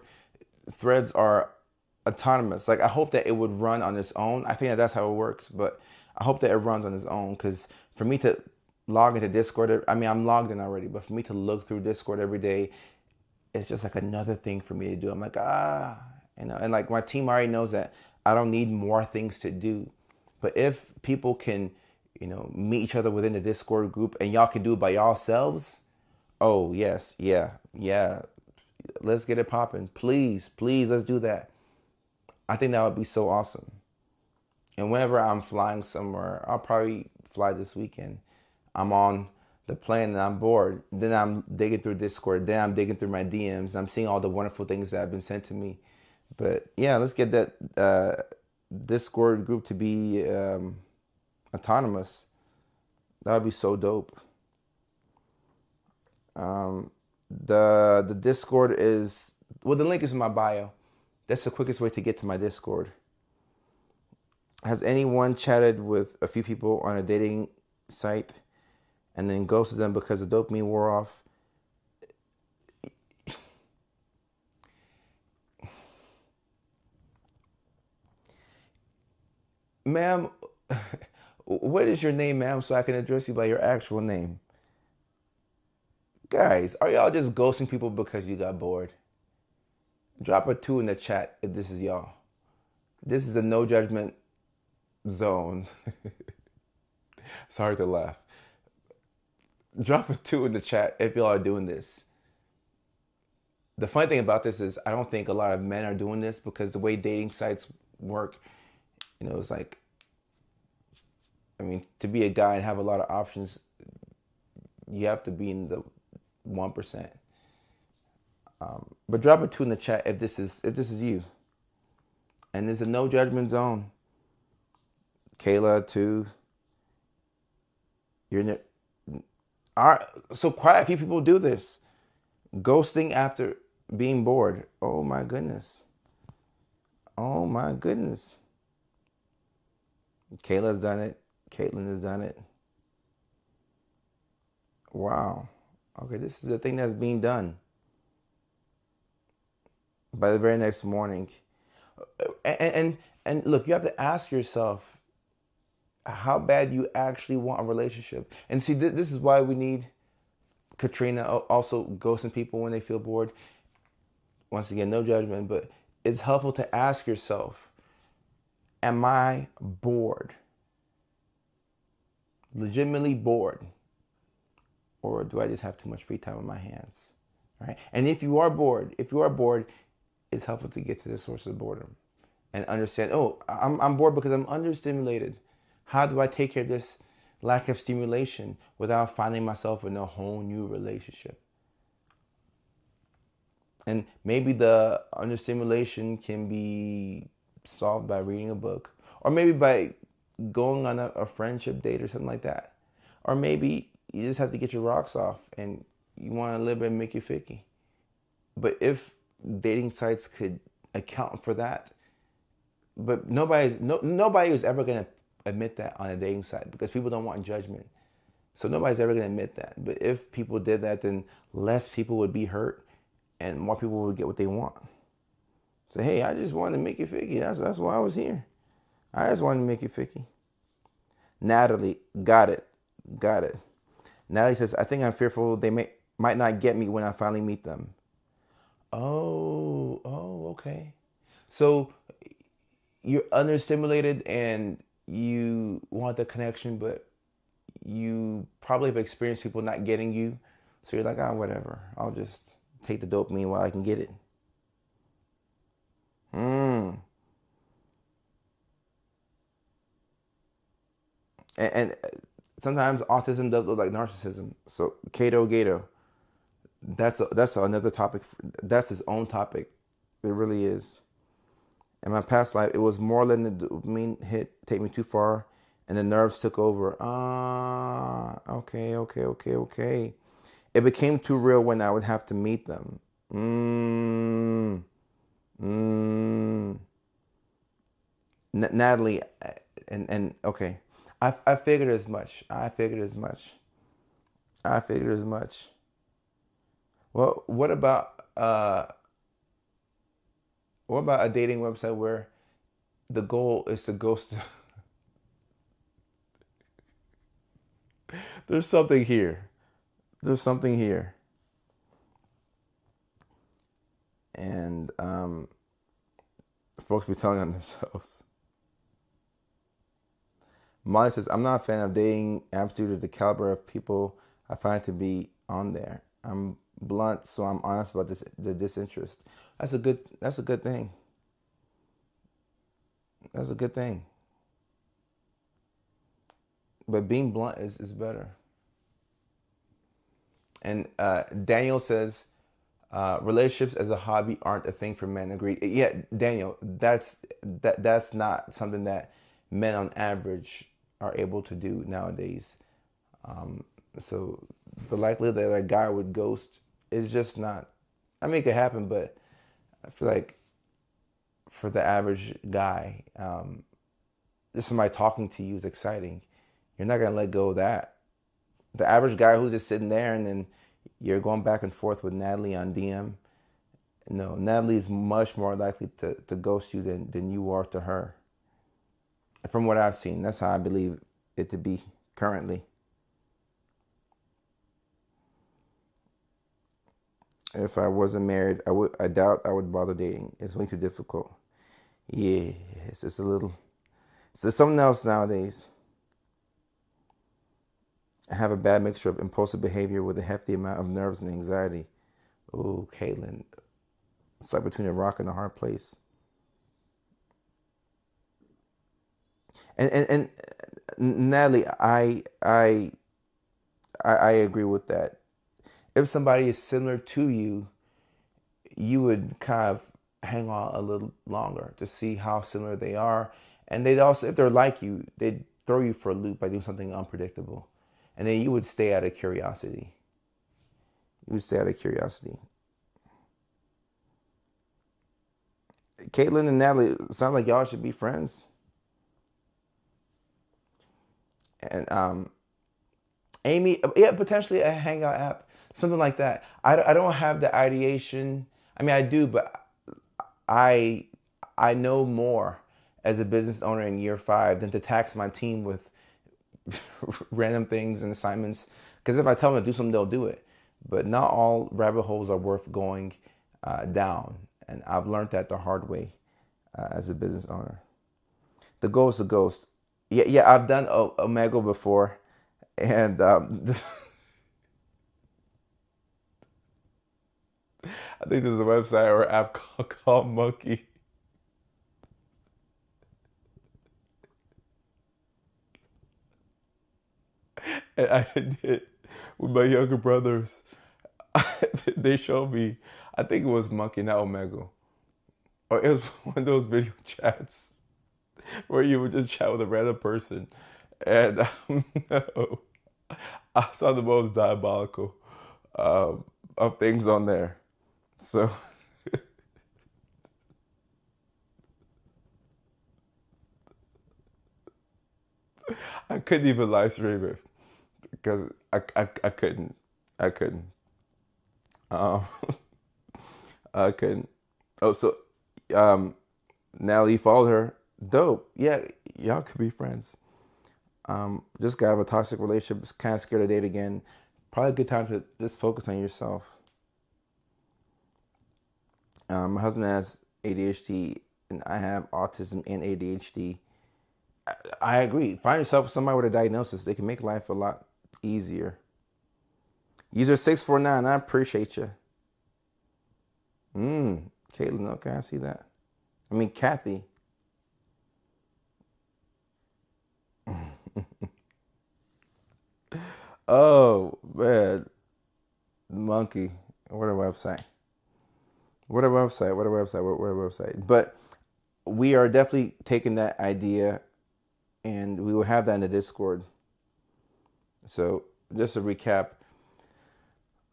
threads are autonomous. Like, I hope that it would run on its own. I think that that's how it works, but I hope that it runs on its own because for me to log into Discord, I mean, I'm logged in already, but for me to look through Discord every day, it's just like another thing for me to do. I'm like, and like my team already knows that I don't need more things to do. But if people can, meet each other within the Discord group and y'all can do it by yourselves, oh, yes, yeah. Let's get it popping. Please, let's do that. I think that would be so awesome. And whenever I'm flying somewhere, I'll probably fly this weekend. I'm on the plane and I'm bored. Then I'm digging through Discord. Then I'm digging through my DMs. I'm seeing all the wonderful things that have been sent to me. But yeah, let's get that Discord group to be autonomous. That would be so dope. The Discord is, well, the link is in my bio. That's the quickest way to get to my Discord. Has anyone chatted with a few people on a dating site and then ghosted them because the dopamine wore off? Ma'am, what is your name, ma'am, so I can address you by your actual name? Guys, are y'all just ghosting people because you got bored? Drop a 2 in the chat if this is y'all. This is a no judgment zone. Sorry to laugh. Drop a 2 in the chat if y'all are doing this. The funny thing about this is I don't think a lot of men are doing this because the way dating sites work, it's like, I mean, to be a guy and have a lot of options, you have to be in the 1%. But drop a 2 in the chat if this is you. And there's a no judgment zone. Kayla, 2. You're in it. So quite a few people do this. Ghosting after being bored. Oh my goodness. Oh my goodness. Kayla's done it. Caitlin has done it. Wow. Okay, this is a thing that's being done. By the very next morning. And look, you have to ask yourself how bad you actually want a relationship. And see, this is why we need Katrina also ghosting people when they feel bored. Once again, no judgment, but it's helpful to ask yourself, am I bored? Legitimately bored? Or do I just have too much free time on my hands? Right? And if you are bored, it's helpful to get to the source of boredom and understand, I'm bored because I'm understimulated. How do I take care of this lack of stimulation without finding myself in a whole new relationship? And maybe the understimulation can be solved by reading a book, or maybe by going on a friendship date or something like that. Or maybe you just have to get your rocks off and you want to live and make you ficky. But if dating sites could account for that, but nobody is ever going to admit that on a dating site because people don't want judgment. So nobody's ever going to admit that. But if people did that, then less people would be hurt and more people would get what they want. Say, hey, I just wanted to make you ficky. That's why I was here. I just wanted to make you ficky. Natalie, got it. Natalie says, I think I'm fearful they might not get me when I finally meet them. Oh, okay. So you're understimulated and you want the connection, but you probably have experienced people not getting you. So you're like, whatever. I'll just take the dopamine while I can get it. And sometimes autism does look like narcissism. So Gato, that's another topic. That's his own topic. It really is. In my past life, it was more than the dopamine hit take me too far, and the nerves took over. Okay. It became too real when I would have to meet them. Natalie, and okay, I figured as much. Well, what about a dating website where the goal is to ghost? There's something here. And folks be telling on themselves. Molly says, I'm not a fan of dating apps due to the caliber of people I find to be on there. I'm blunt, so I'm honest about the disinterest. That's a good thing. But being blunt is better. And Daniel says, relationships as a hobby aren't a thing for men. Agreed. Yeah, Daniel, that's not something that men on average are able to do nowadays. So the likelihood that a guy would ghost is just not. I mean, it could happen, but I feel like for the average guy, just somebody talking to you is exciting. You're not gonna let go of that. The average guy who's just sitting there and then you're going back and forth with Natalie on DM. No, Natalie is much more likely to ghost you than you are to her. From what I've seen, that's how I believe it to be currently. If I wasn't married, I doubt I would bother dating. It's way too difficult. Yeah, it's just a little. It's just something else nowadays. have a bad mixture of impulsive behavior with a hefty amount of nerves and anxiety. Oh, Caitlin, it's like between a rock and a hard place. And Natalie, I agree with that. If somebody is similar to you, you would kind of hang on a little longer to see how similar they are. And they'd also, if they're like you, they'd throw you for a loop by doing something unpredictable. And then you would stay out of curiosity. You would stay out of curiosity. Caitlin and Natalie, sound like y'all should be friends. And Amy, yeah, potentially a Hangout app, something like that. I don't have the ideation. I mean, I do, but I I know more as a business owner in year 5 than to tax my team with random things and assignments. Because if I tell them to do something, they'll do it. But not all rabbit holes are worth going down, and I've learned that the hard way as a business owner. The ghost, a ghost. Yeah, yeah, I've done Omegle before, and I think there's a website or app called Monkey. And I did it with my younger brothers. They showed me, I think it was Monkey, not Omegle. Or it was one of those video chats where you would just chat with a random person. And no, I saw the most diabolical of things on there. So I couldn't even live stream it because I couldn't. I couldn't. Um, I couldn't. Oh, so um, now you followed her. Dope. Yeah, y'all could be friends. Just got out of a toxic relationship. Kind of scared to date again. Probably a good time to just focus on yourself. My husband has ADHD, and I have autism and ADHD. I agree. Find yourself somebody with a diagnosis. They can make life a lot easier. User 649, I appreciate you. Caitlin, okay, I see that. I mean, Kathy. Oh, man. Monkey. What a website. What a website. What a website. What a website. But we are definitely taking that idea and we will have that in the Discord. So, just to recap,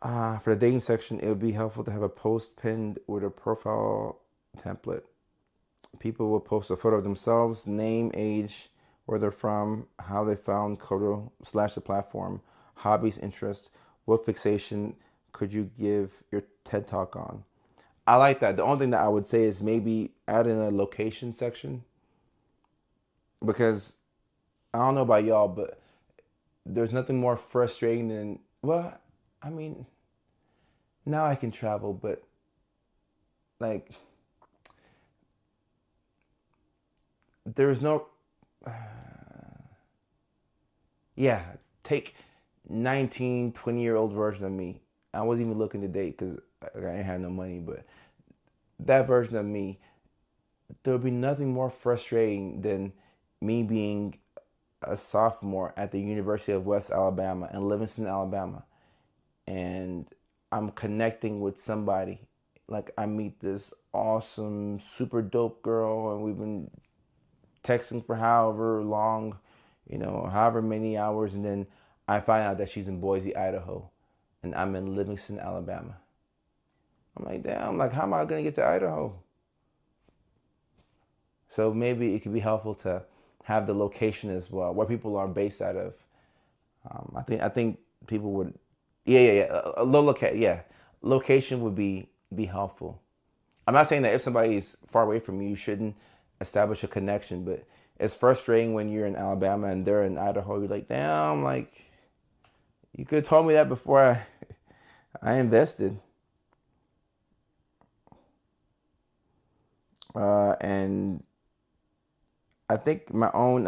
for the dating section, it would be helpful to have a post pinned with a profile template. People will post a photo of themselves, name, age, where they're from, how they found Kodo / the platform, hobbies, interests, what fixation could you give your TED Talk on. I like that. The only thing that I would say is maybe add in a location section because I don't know about y'all, but there's nothing more frustrating than, well, I mean, now I can travel, but like, there's no, yeah, take 19, 20-year-old version of me. I wasn't even looking to date because I didn't have no money, but that version of me, there would be nothing more frustrating than me being a sophomore at the University of West Alabama in Livingston, Alabama, and I'm connecting with somebody. Like I meet this awesome, super dope girl, and we've been texting for however long, however many hours, and then I find out that she's in Boise, Idaho, and I'm in Livingston, Alabama. I'm like, damn, like how am I gonna get to Idaho? So maybe it could be helpful to have the location as well, where people are based out of. I think people would, yeah. A low yeah, location would be helpful. I'm not saying that if somebody's far away from you, you shouldn't establish a connection, but it's frustrating when you're in Alabama and they're in Idaho. You're like, damn, like you could have told me that before I invested. And I think my own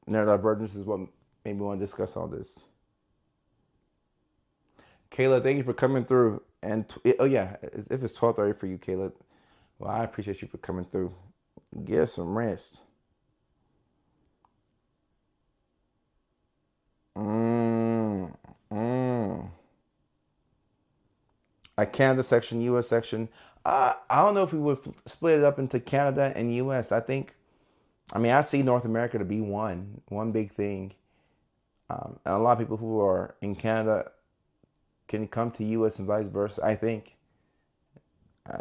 neurodivergence is what maybe we want to discuss all this. Kayla, thank you for coming through. And oh yeah, if it's 12:30 for you, Kayla, well, I appreciate you for coming through. Get some rest. Mm, mm. A Canada section, U.S. section. I don't know if we would split it up into Canada and U.S. I mean, I see North America to be one big thing. And a lot of people who are in Canada can come to U.S. and vice versa. I think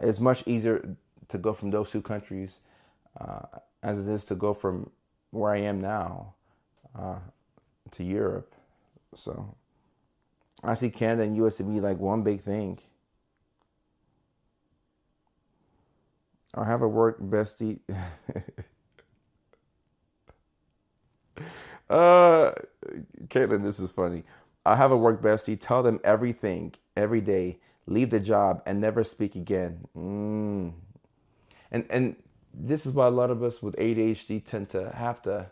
it's much easier to go from those two countries uh, as it is to go from where I am now uh, to Europe. So I see Canada and U.S. to be like one big thing. I have a work bestie. uh, Caitlin, this is funny. I have a work bestie. Tell them everything every day. Leave the job and never speak again. And this is why a lot of us with ADHD tend to have to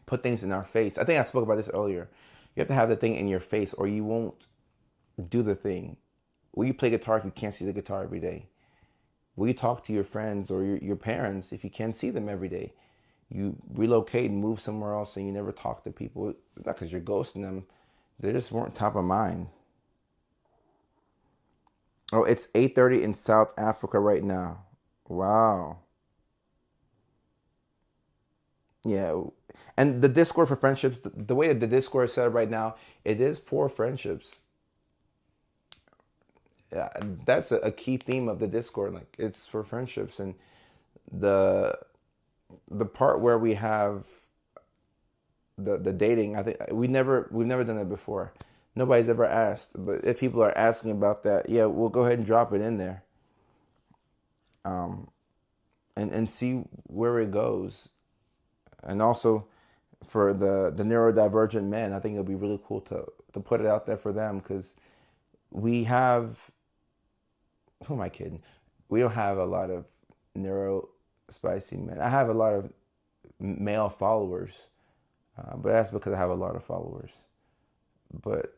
put things in our face. I think I spoke about this earlier. You have to have the thing in your face or you won't do the thing. Will you play guitar if you can't see the guitar every day? Will you talk to your friends or your parents if you can't see them every day? You relocate and move somewhere else and you never talk to people, not because you're ghosting them, they just weren't top of mind. Oh, it's 8:30 in South Africa right now. Wow. Yeah. And the Discord for friendships, the way that the Discord is set up right now, it is for friendships. Yeah, that's a key theme of the Discord. Like it's for friendships, and the the part where we have the dating, I think we've never done it before. Nobody's ever asked, but if people are asking about that, yeah, we'll go ahead and drop it in there, um, and see where it goes. And also for the neurodivergent men, I think it'll be really cool to put it out there for them because we have, who am I kidding? We don't have a lot of neuro spicy men. I have a lot of male followers, but that's because I have a lot of followers. But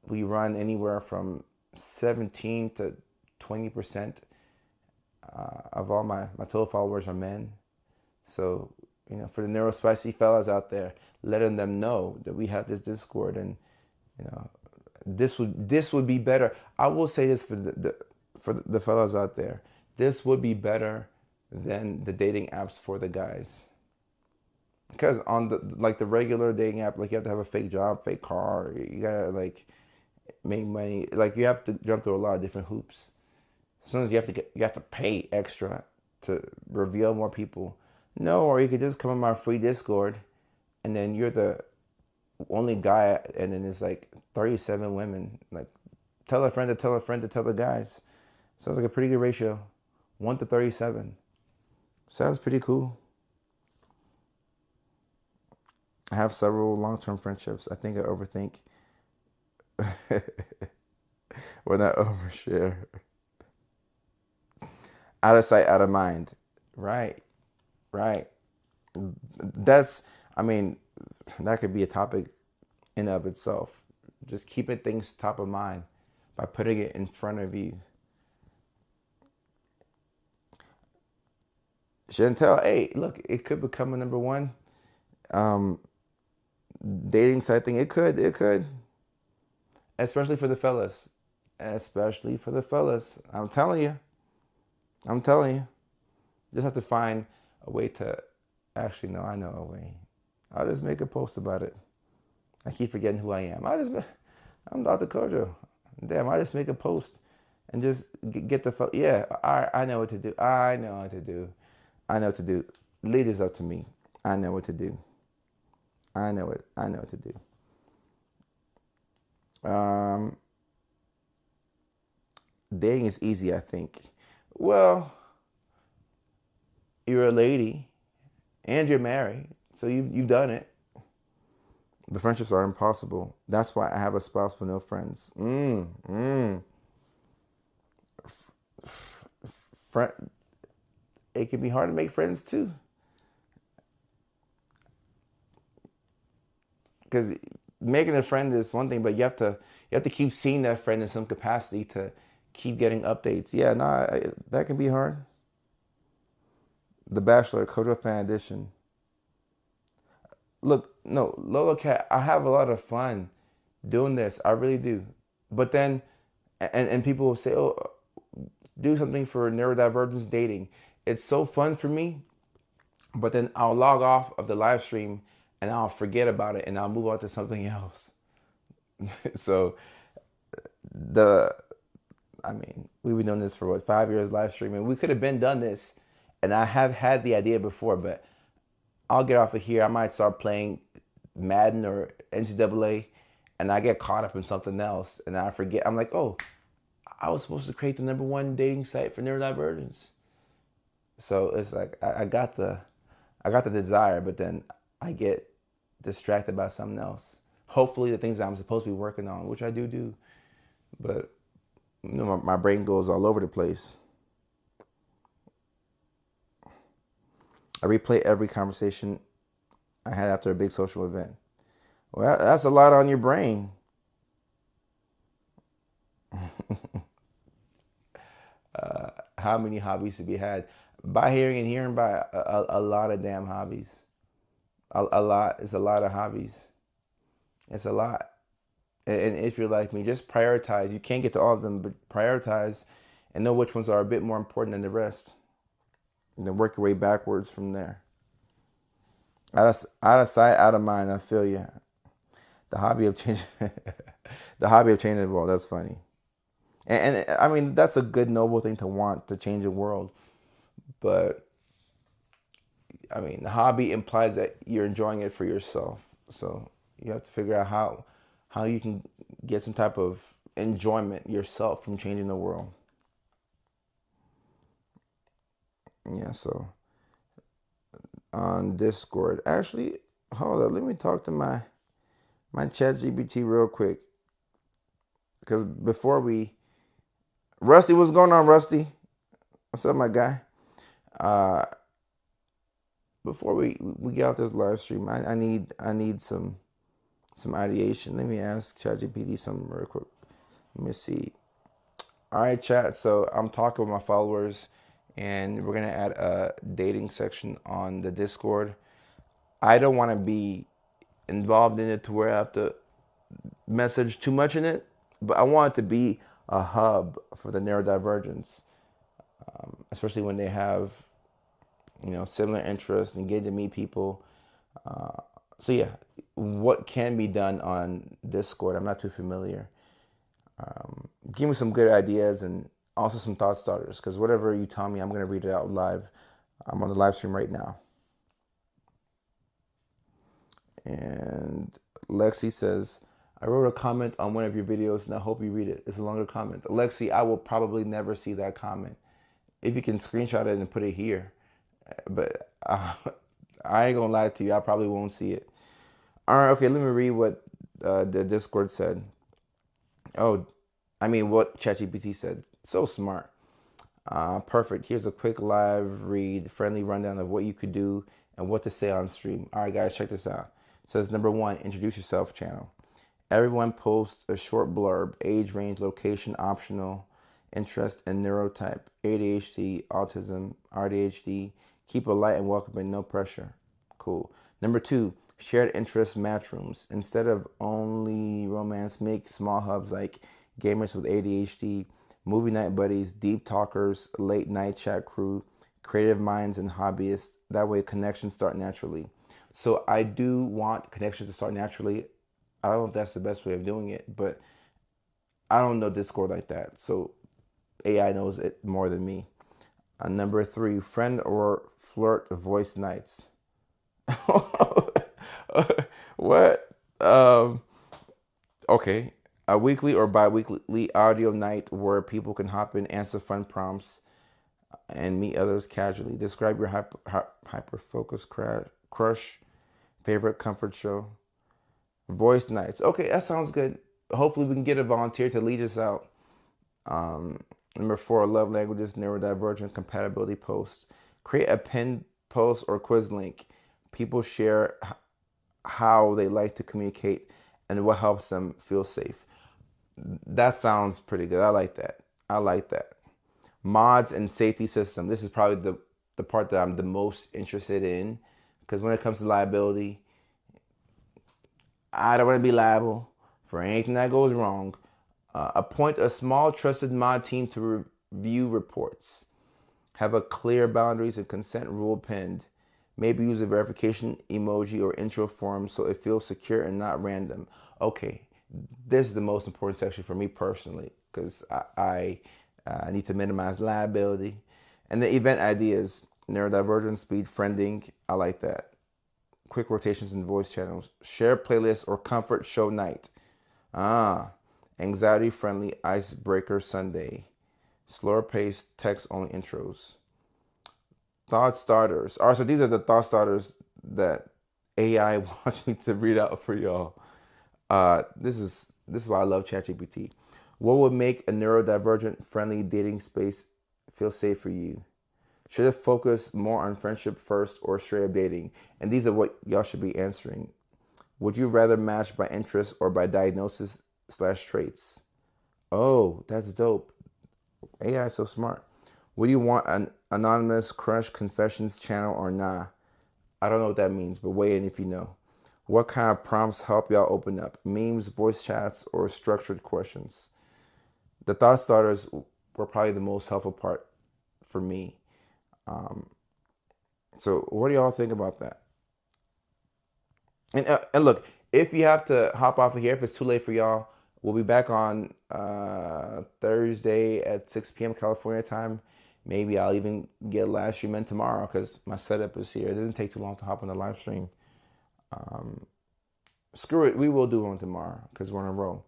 we run anywhere from 17 to 20% of all my total followers are men. So, for the neurospicy fellas out there, letting them know that we have this Discord, and you know, this would be better. I will say this for the fellas out there, this would be better than the dating apps for the guys. Because on the regular dating app, like you have to have a fake job, fake car, you gotta like make money, like you have to jump through a lot of different hoops. Sometimes you have to pay extra to reveal more people. No, or you could just come on my free Discord, and then you're the only guy, and then it's like 37 women. Like, tell a friend to tell a friend to tell the guys. Sounds like a pretty good ratio, 1 to 37. Sounds pretty cool. I have several long-term friendships. I think I overthink. When I overshare. Out of sight, out of mind. Right, right. That's, I mean, that could be a topic in of itself. Just keeping things top of mind by putting it in front of you. Chantel, hey, look, it could become a number one um, dating site thing. It could, especially for the fellas, especially for the fellas. I'm telling you. Just have to find a way to, actually, no, I know a way. I'll just make a post about it. I keep forgetting who I am. I'm Dr. Kojo. Damn, I just make a post and just get the, yeah, I know what to do. I know what to do. I know what to do. Lead is up to me. I know what to do. I know what to do. Dating is easy, I think. Well, you're a lady and you're married, so you've done it. The friendships are impossible. That's why I have a spouse with no friends. Friend, it can be hard to make friends too. because making a friend is one thing, but you have to keep seeing that friend in some capacity to keep getting updates. Yeah, no, that can be hard. The Bachelor, Kojo Fan Edition. Look, no, Lola Cat, I have a lot of fun doing this. I really do. But then, and people will say, oh, do something for neurodivergence dating. It's so fun for me, but then I'll log off of the live stream and I'll forget about it and I'll move on to something else. So the I mean, we've been doing this for what, 5 years live streaming. We could have been done this, and I have had the idea before, but I'll get off of here. I might start playing Madden or NCAA, and I get caught up in something else, and I forget. I'm like, oh, I was supposed to create the #1 dating site for neurodivergence. So it's like I got the desire, but then I get distracted by something else. Hopefully, the things that I'm supposed to be working on, which I do, but my brain goes all over the place. I replay every conversation I had after a big social event. Well, that's a lot on your brain. How many hobbies have you had? By hearing and hearing, by a lot of damn hobbies. A lot. It's a lot of hobbies. It's a lot. And if you're like me, just prioritize. You can't get to all of them, but prioritize and know which ones are a bit more important than the rest. And then work your way backwards from there. Out of sight, out of mind. I feel you. The hobby of changing, the hobby of changing the world. That's funny. And I mean, that's a good, noble thing to want, to change the world. But I mean, the hobby implies that you're enjoying it for yourself. So you have to figure out how you can get some type of enjoyment yourself from changing the world. Yeah, so on Discord. Actually, hold up, let me talk to my chat GPT real quick. Because before Rusty, what's going on, Rusty? What's up, my guy? Before we get out this live stream, I need some ideation. Let me ask ChatGPT something real quick. Let me see. All right, chat. So I'm talking with my followers, and we're gonna add a dating section on the Discord. I don't want to be involved in it to where I have to message too much in it, but I want it to be a hub for the neurodivergence, especially when they have, similar interests and get to meet people. So yeah, what can be done on Discord? I'm not too familiar. Give me some good ideas and also some thought starters, because whatever you tell me, I'm going to read it out live. I'm on the live stream right now. And Lexi says, I wrote a comment on one of your videos and I hope you read it. It's a longer comment. Lexi, I will probably never see that comment. If you can screenshot it and put it here. But I ain't going to lie to you. I probably won't see it. All right, okay, let me read what the Discord said. Oh, I mean, what ChatGPT said. So smart. Perfect. Here's a quick live read, friendly rundown of what you could do and what to say on stream. All right, guys, check this out. It says, number 1, introduce yourself channel. Everyone posts a short blurb, age range, location, optional, interest, and neurotype, ADHD, autism, RDHD. Keep it light and welcoming, no pressure. Cool. Number 2, shared interest match rooms. Instead of only romance, make small hubs like gamers with ADHD, movie night buddies, deep talkers, late night chat crew, creative minds, and hobbyists. That way connections start naturally. So I do want connections to start naturally. I don't know if that's the best way of doing it, but I don't know Discord like that. So AI knows it more than me. Number 3, friend or flirt voice nights. What? Okay. A weekly or bi-weekly audio night where people can hop in, answer fun prompts, and meet others casually. Describe your hyper-focused crush, favorite comfort show. Voice nights. Okay, that sounds good. Hopefully we can get a volunteer to lead us out. Number 4, love languages, neurodivergent compatibility posts. Create a pinned post or quiz link. People share how they like to communicate and what helps them feel safe. That sounds pretty good. I like that. I like that. Mods and safety system. This is probably the part that I'm the most interested in, because when it comes to liability, I don't want to be liable for anything that goes wrong. Appoint a small trusted mod team to review reports. Have a clear boundaries and consent rule pinned. Maybe use a verification emoji or intro form so it feels secure and not random. Okay, this is the most important section for me personally, because I need to minimize liability. And the event ideas, neurodivergent, speed friending, I like that. Quick rotations in voice channels. Share playlists or comfort show night. Ah, anxiety friendly icebreaker Sunday. Slower paced text only intros. Thought starters. All right, so these are the thought starters that AI wants me to read out for y'all. This is why I love ChatGPT. What would make a neurodivergent friendly dating space feel safe for you? Should it focus more on friendship first or straight up dating? And these are what y'all should be answering. Would you rather match by interest or by diagnosis slash traits? Oh, that's dope. AI is so smart. Would you want an anonymous crush confessions channel or nah? I don't know what that means, but weigh in if you know. What kind of prompts help y'all open up? Memes, voice chats, or structured questions? The thought starters were probably the most helpful part for me. So, what do y'all think about that? And look, if you have to hop off of here, if it's too late for y'all, we'll be back on Thursday at 6 p.m. California time. Maybe I'll even get a live stream in tomorrow because my setup is here. It doesn't take too long to hop on the live stream. Screw it, we will do one tomorrow because we're on a roll.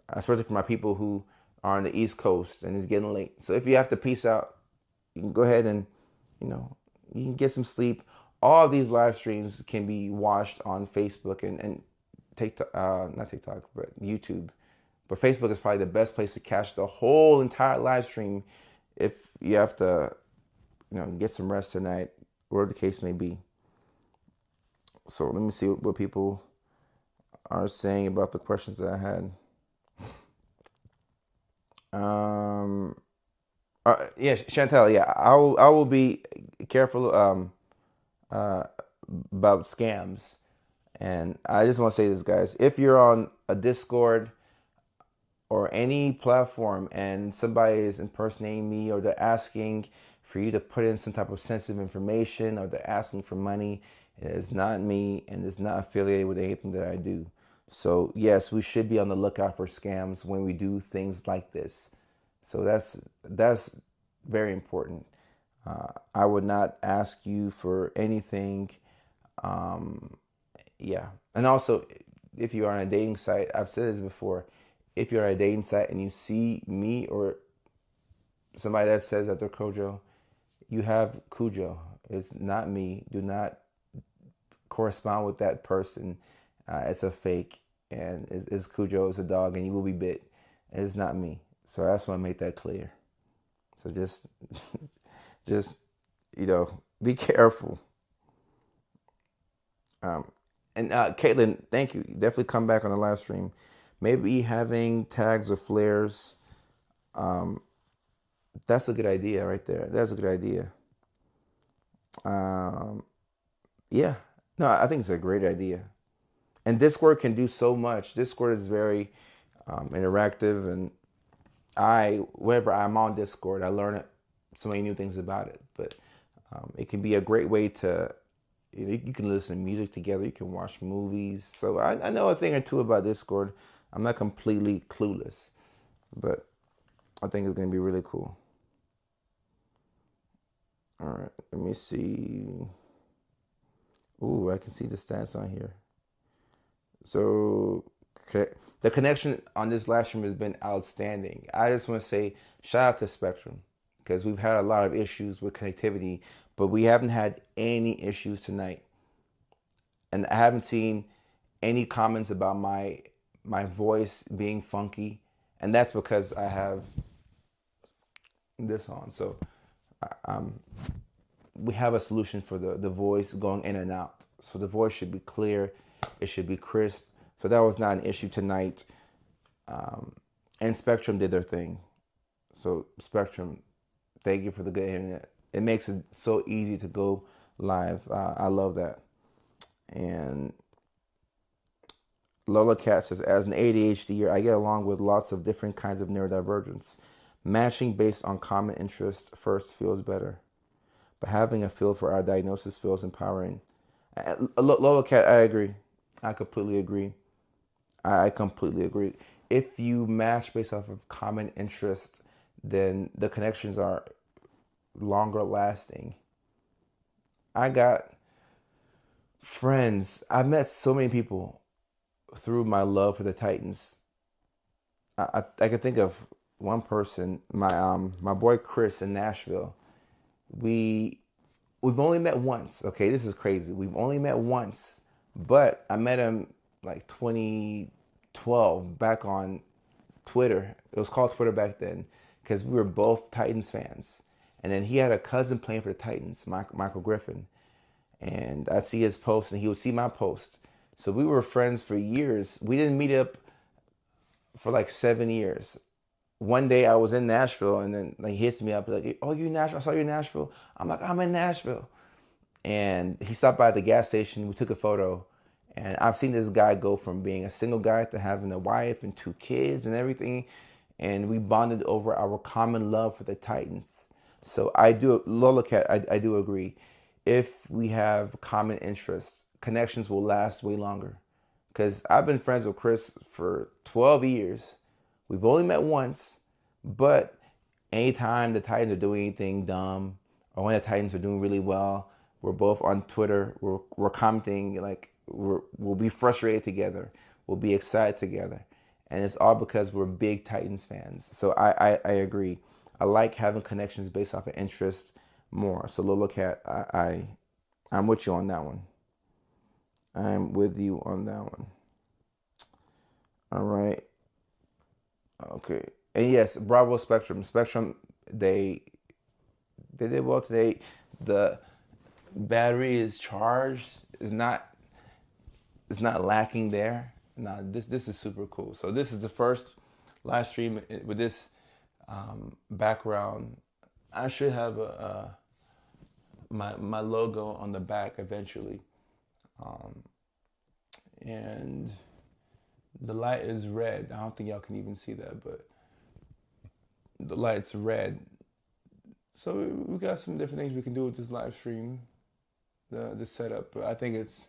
Especially for my people who are on the East Coast and it's getting late. So if you have to peace out, you can go ahead and, you know, you can get some sleep. All of these live streams can be watched on Facebook and TikTok, not TikTok, but YouTube. But Facebook is probably the best place to catch the whole entire live stream if you have to, you know, get some rest tonight, whatever the case may be. So let me see what people are saying about the questions that I had. Yeah, Chantel. Yeah, I will be careful about scams, and I just want to say this, guys. If you're on a Discord or any platform and somebody is impersonating me or they're asking for you to put in some type of sensitive information or they're asking for money, it is not me and it's not affiliated with anything that I do. So yes, we should be on the lookout for scams when we do things like this. So that's very important. I would not ask you for anything. Yeah, and also if you are on a dating site, I've said this before. If you're on a dating site and you see me or somebody that says that they're Kojo, you have Cujo. It's not me. Do not correspond with that person. It's a fake, and it's Cujo. It's a dog, and you will be bit. It's not me. So I just want to make that clear. So just be careful. And Caitlin, thank you. Definitely come back on the live stream. Maybe having tags or flares. That's a good idea right there. That's a good idea. Yeah. No, I think it's a great idea. And Discord can do so much. Discord is very interactive, and whenever I'm on Discord, I learn so many new things about it. But it can be a great way to, you can listen to music together, you can watch movies. So I know a thing or two about Discord. I'm not completely clueless, but I think it's going to be really cool. All right, let me see. Ooh, I can see the stats on here. So the connection on this live stream has been outstanding. I just want to say shout out to Spectrum because we've had a lot of issues with connectivity, but we haven't had any issues tonight. And I haven't seen any comments about my voice being funky, and that's because I have this on. So we have a solution for the voice going in and out. So the voice should be clear. It should be crisp. So that was not an issue tonight. And Spectrum did their thing. So Spectrum, thank you for the good internet. It makes it so easy to go live. I love that. And Lola Cat says, as an ADHDer, I get along with lots of different kinds of neurodivergence. Matching based on common interest first feels better, but having a feel for our diagnosis feels empowering. Lola Cat, I agree. I completely agree. I completely agree. If you match based off of common interest, then the connections are longer lasting. I got friends. I've met so many people through my love for the Titans. I can think of one person, my boy Chris in Nashville. We've only met once. Okay, this is crazy. We've only met once, but I met him like 2012 back on Twitter. It was called Twitter back then because we were both Titans fans. And then he had a cousin playing for the Titans, Michael Griffin. And I'd see his post and he would see my post. So we were friends for years. We didn't meet up for like 7 years. One day I was in Nashville and then like, he hits me up like, oh, you in Nashville? I saw you in Nashville. I'm like, I'm in Nashville. And he stopped by the gas station. We took a photo. And I've seen this guy go from being a single guy to having a wife and 2 kids and everything. And we bonded over our common love for the Titans. So I do, Lola Cat, I do agree. If we have common interests, connections will last way longer. Because I've been friends with Chris for 12 years. We've only met once, but anytime the Titans are doing anything dumb, or when the Titans are doing really well, we're both on Twitter, we're commenting, like we'll be frustrated together, we'll be excited together. And it's all because we're big Titans fans. So I agree. I like having connections based off of interest more. So Lola Cat, I'm with you on that one. I'm with you on that one. All right. Okay. And yes, bravo Spectrum. Spectrum, they did well today. The battery is charged. It's not lacking there. No, this is super cool. So this is the first live stream with this background. I should have my logo on the back eventually. And the light is red. I don't think y'all can even see that, but the light's red. So we got some different things we can do with this live stream, the setup. But I think it's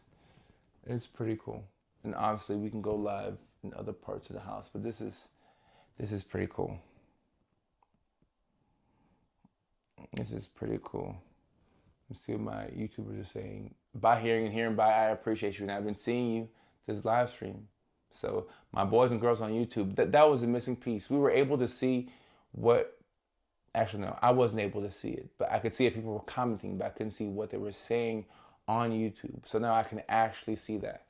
pretty cool. And obviously we can go live in other parts of the house, but this is pretty cool. This is pretty cool. Let's see what my YouTubers are saying. By hearing and hearing by, I appreciate you. And I've been seeing you this live stream. So my boys and girls on YouTube, that was a missing piece. We were able to see what, actually no, I wasn't able to see it. But I could see it, people were commenting, but I couldn't see what they were saying on YouTube. So now I can actually see that.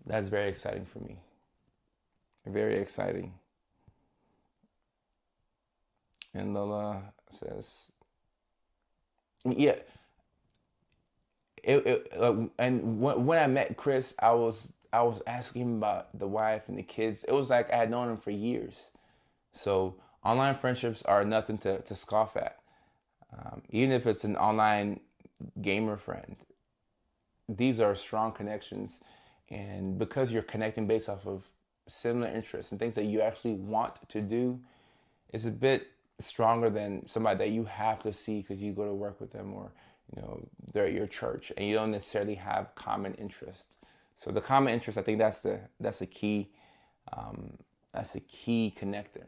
That's very exciting for me. Very exciting. And Lola says, yeah. And when I met Chris, I was asking him about the wife and the kids. It was like I had known him for years. So online friendships are nothing to scoff at. Even if it's an online gamer friend, these are strong connections. And because you're connecting based off of similar interests and things that you actually want to do, it's a bit stronger than somebody that you have to see because you go to work with them or they're at your church and you don't necessarily have common interests. So the common interest, I think that's a key connector.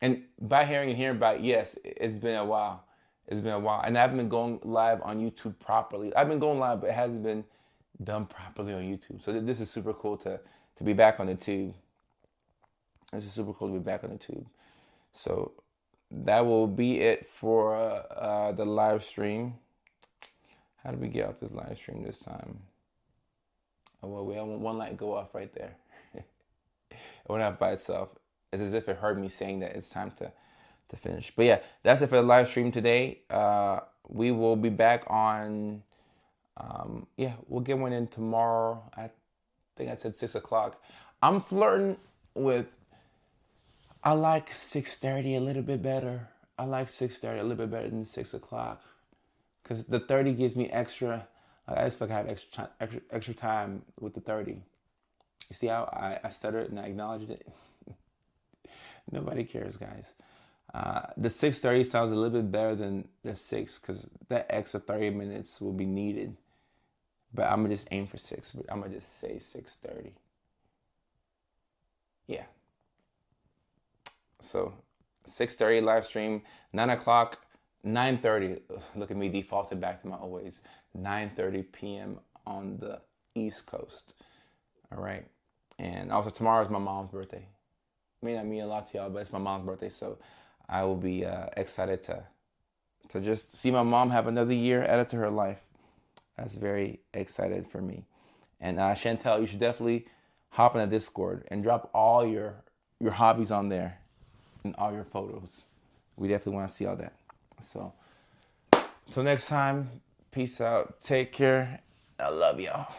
And by hearing and hearing about, yes, it's been a while. It's been a while, and I've been going live on YouTube properly. I've been going live, but it hasn't been done properly on YouTube. So this is super cool to be back on the tube. This is super cool to be back on the tube. So that will be it for the live stream. How did we get out this live stream this time? Oh, well, we have one light go off right there. It went off by itself. It's as if it heard me saying that it's time to finish. But yeah, that's it for the live stream today. We will be back on Yeah, we'll get one in tomorrow. I think I said 6 o'clock. I'm flirting with. I like 6:30 a little bit better. I like 6:30 a little bit better than 6 o'clock, because the 30 gives me extra. I just feel like I have extra time with the 30. You see how I stuttered and I acknowledged it? Nobody cares, guys. The 6:30 sounds a little bit better than the 6, because that extra 30 minutes will be needed. But I'm gonna just aim for 6. But I'm gonna just say 6:30. Yeah. So 6:30 live stream, 9 o'clock, 9:30. Look at me, defaulted back to my always 9:30 p.m. on the East Coast. All right. And also tomorrow is my mom's birthday. May not mean a lot to y'all, but it's my mom's birthday, so I will be excited to just see my mom have another year added to her life. That's very excited for me. And Chantel, you should definitely hop in the Discord and drop all your hobbies on there and all your photos. We definitely want to see all that. So, till next time, peace out. Take care. I love y'all.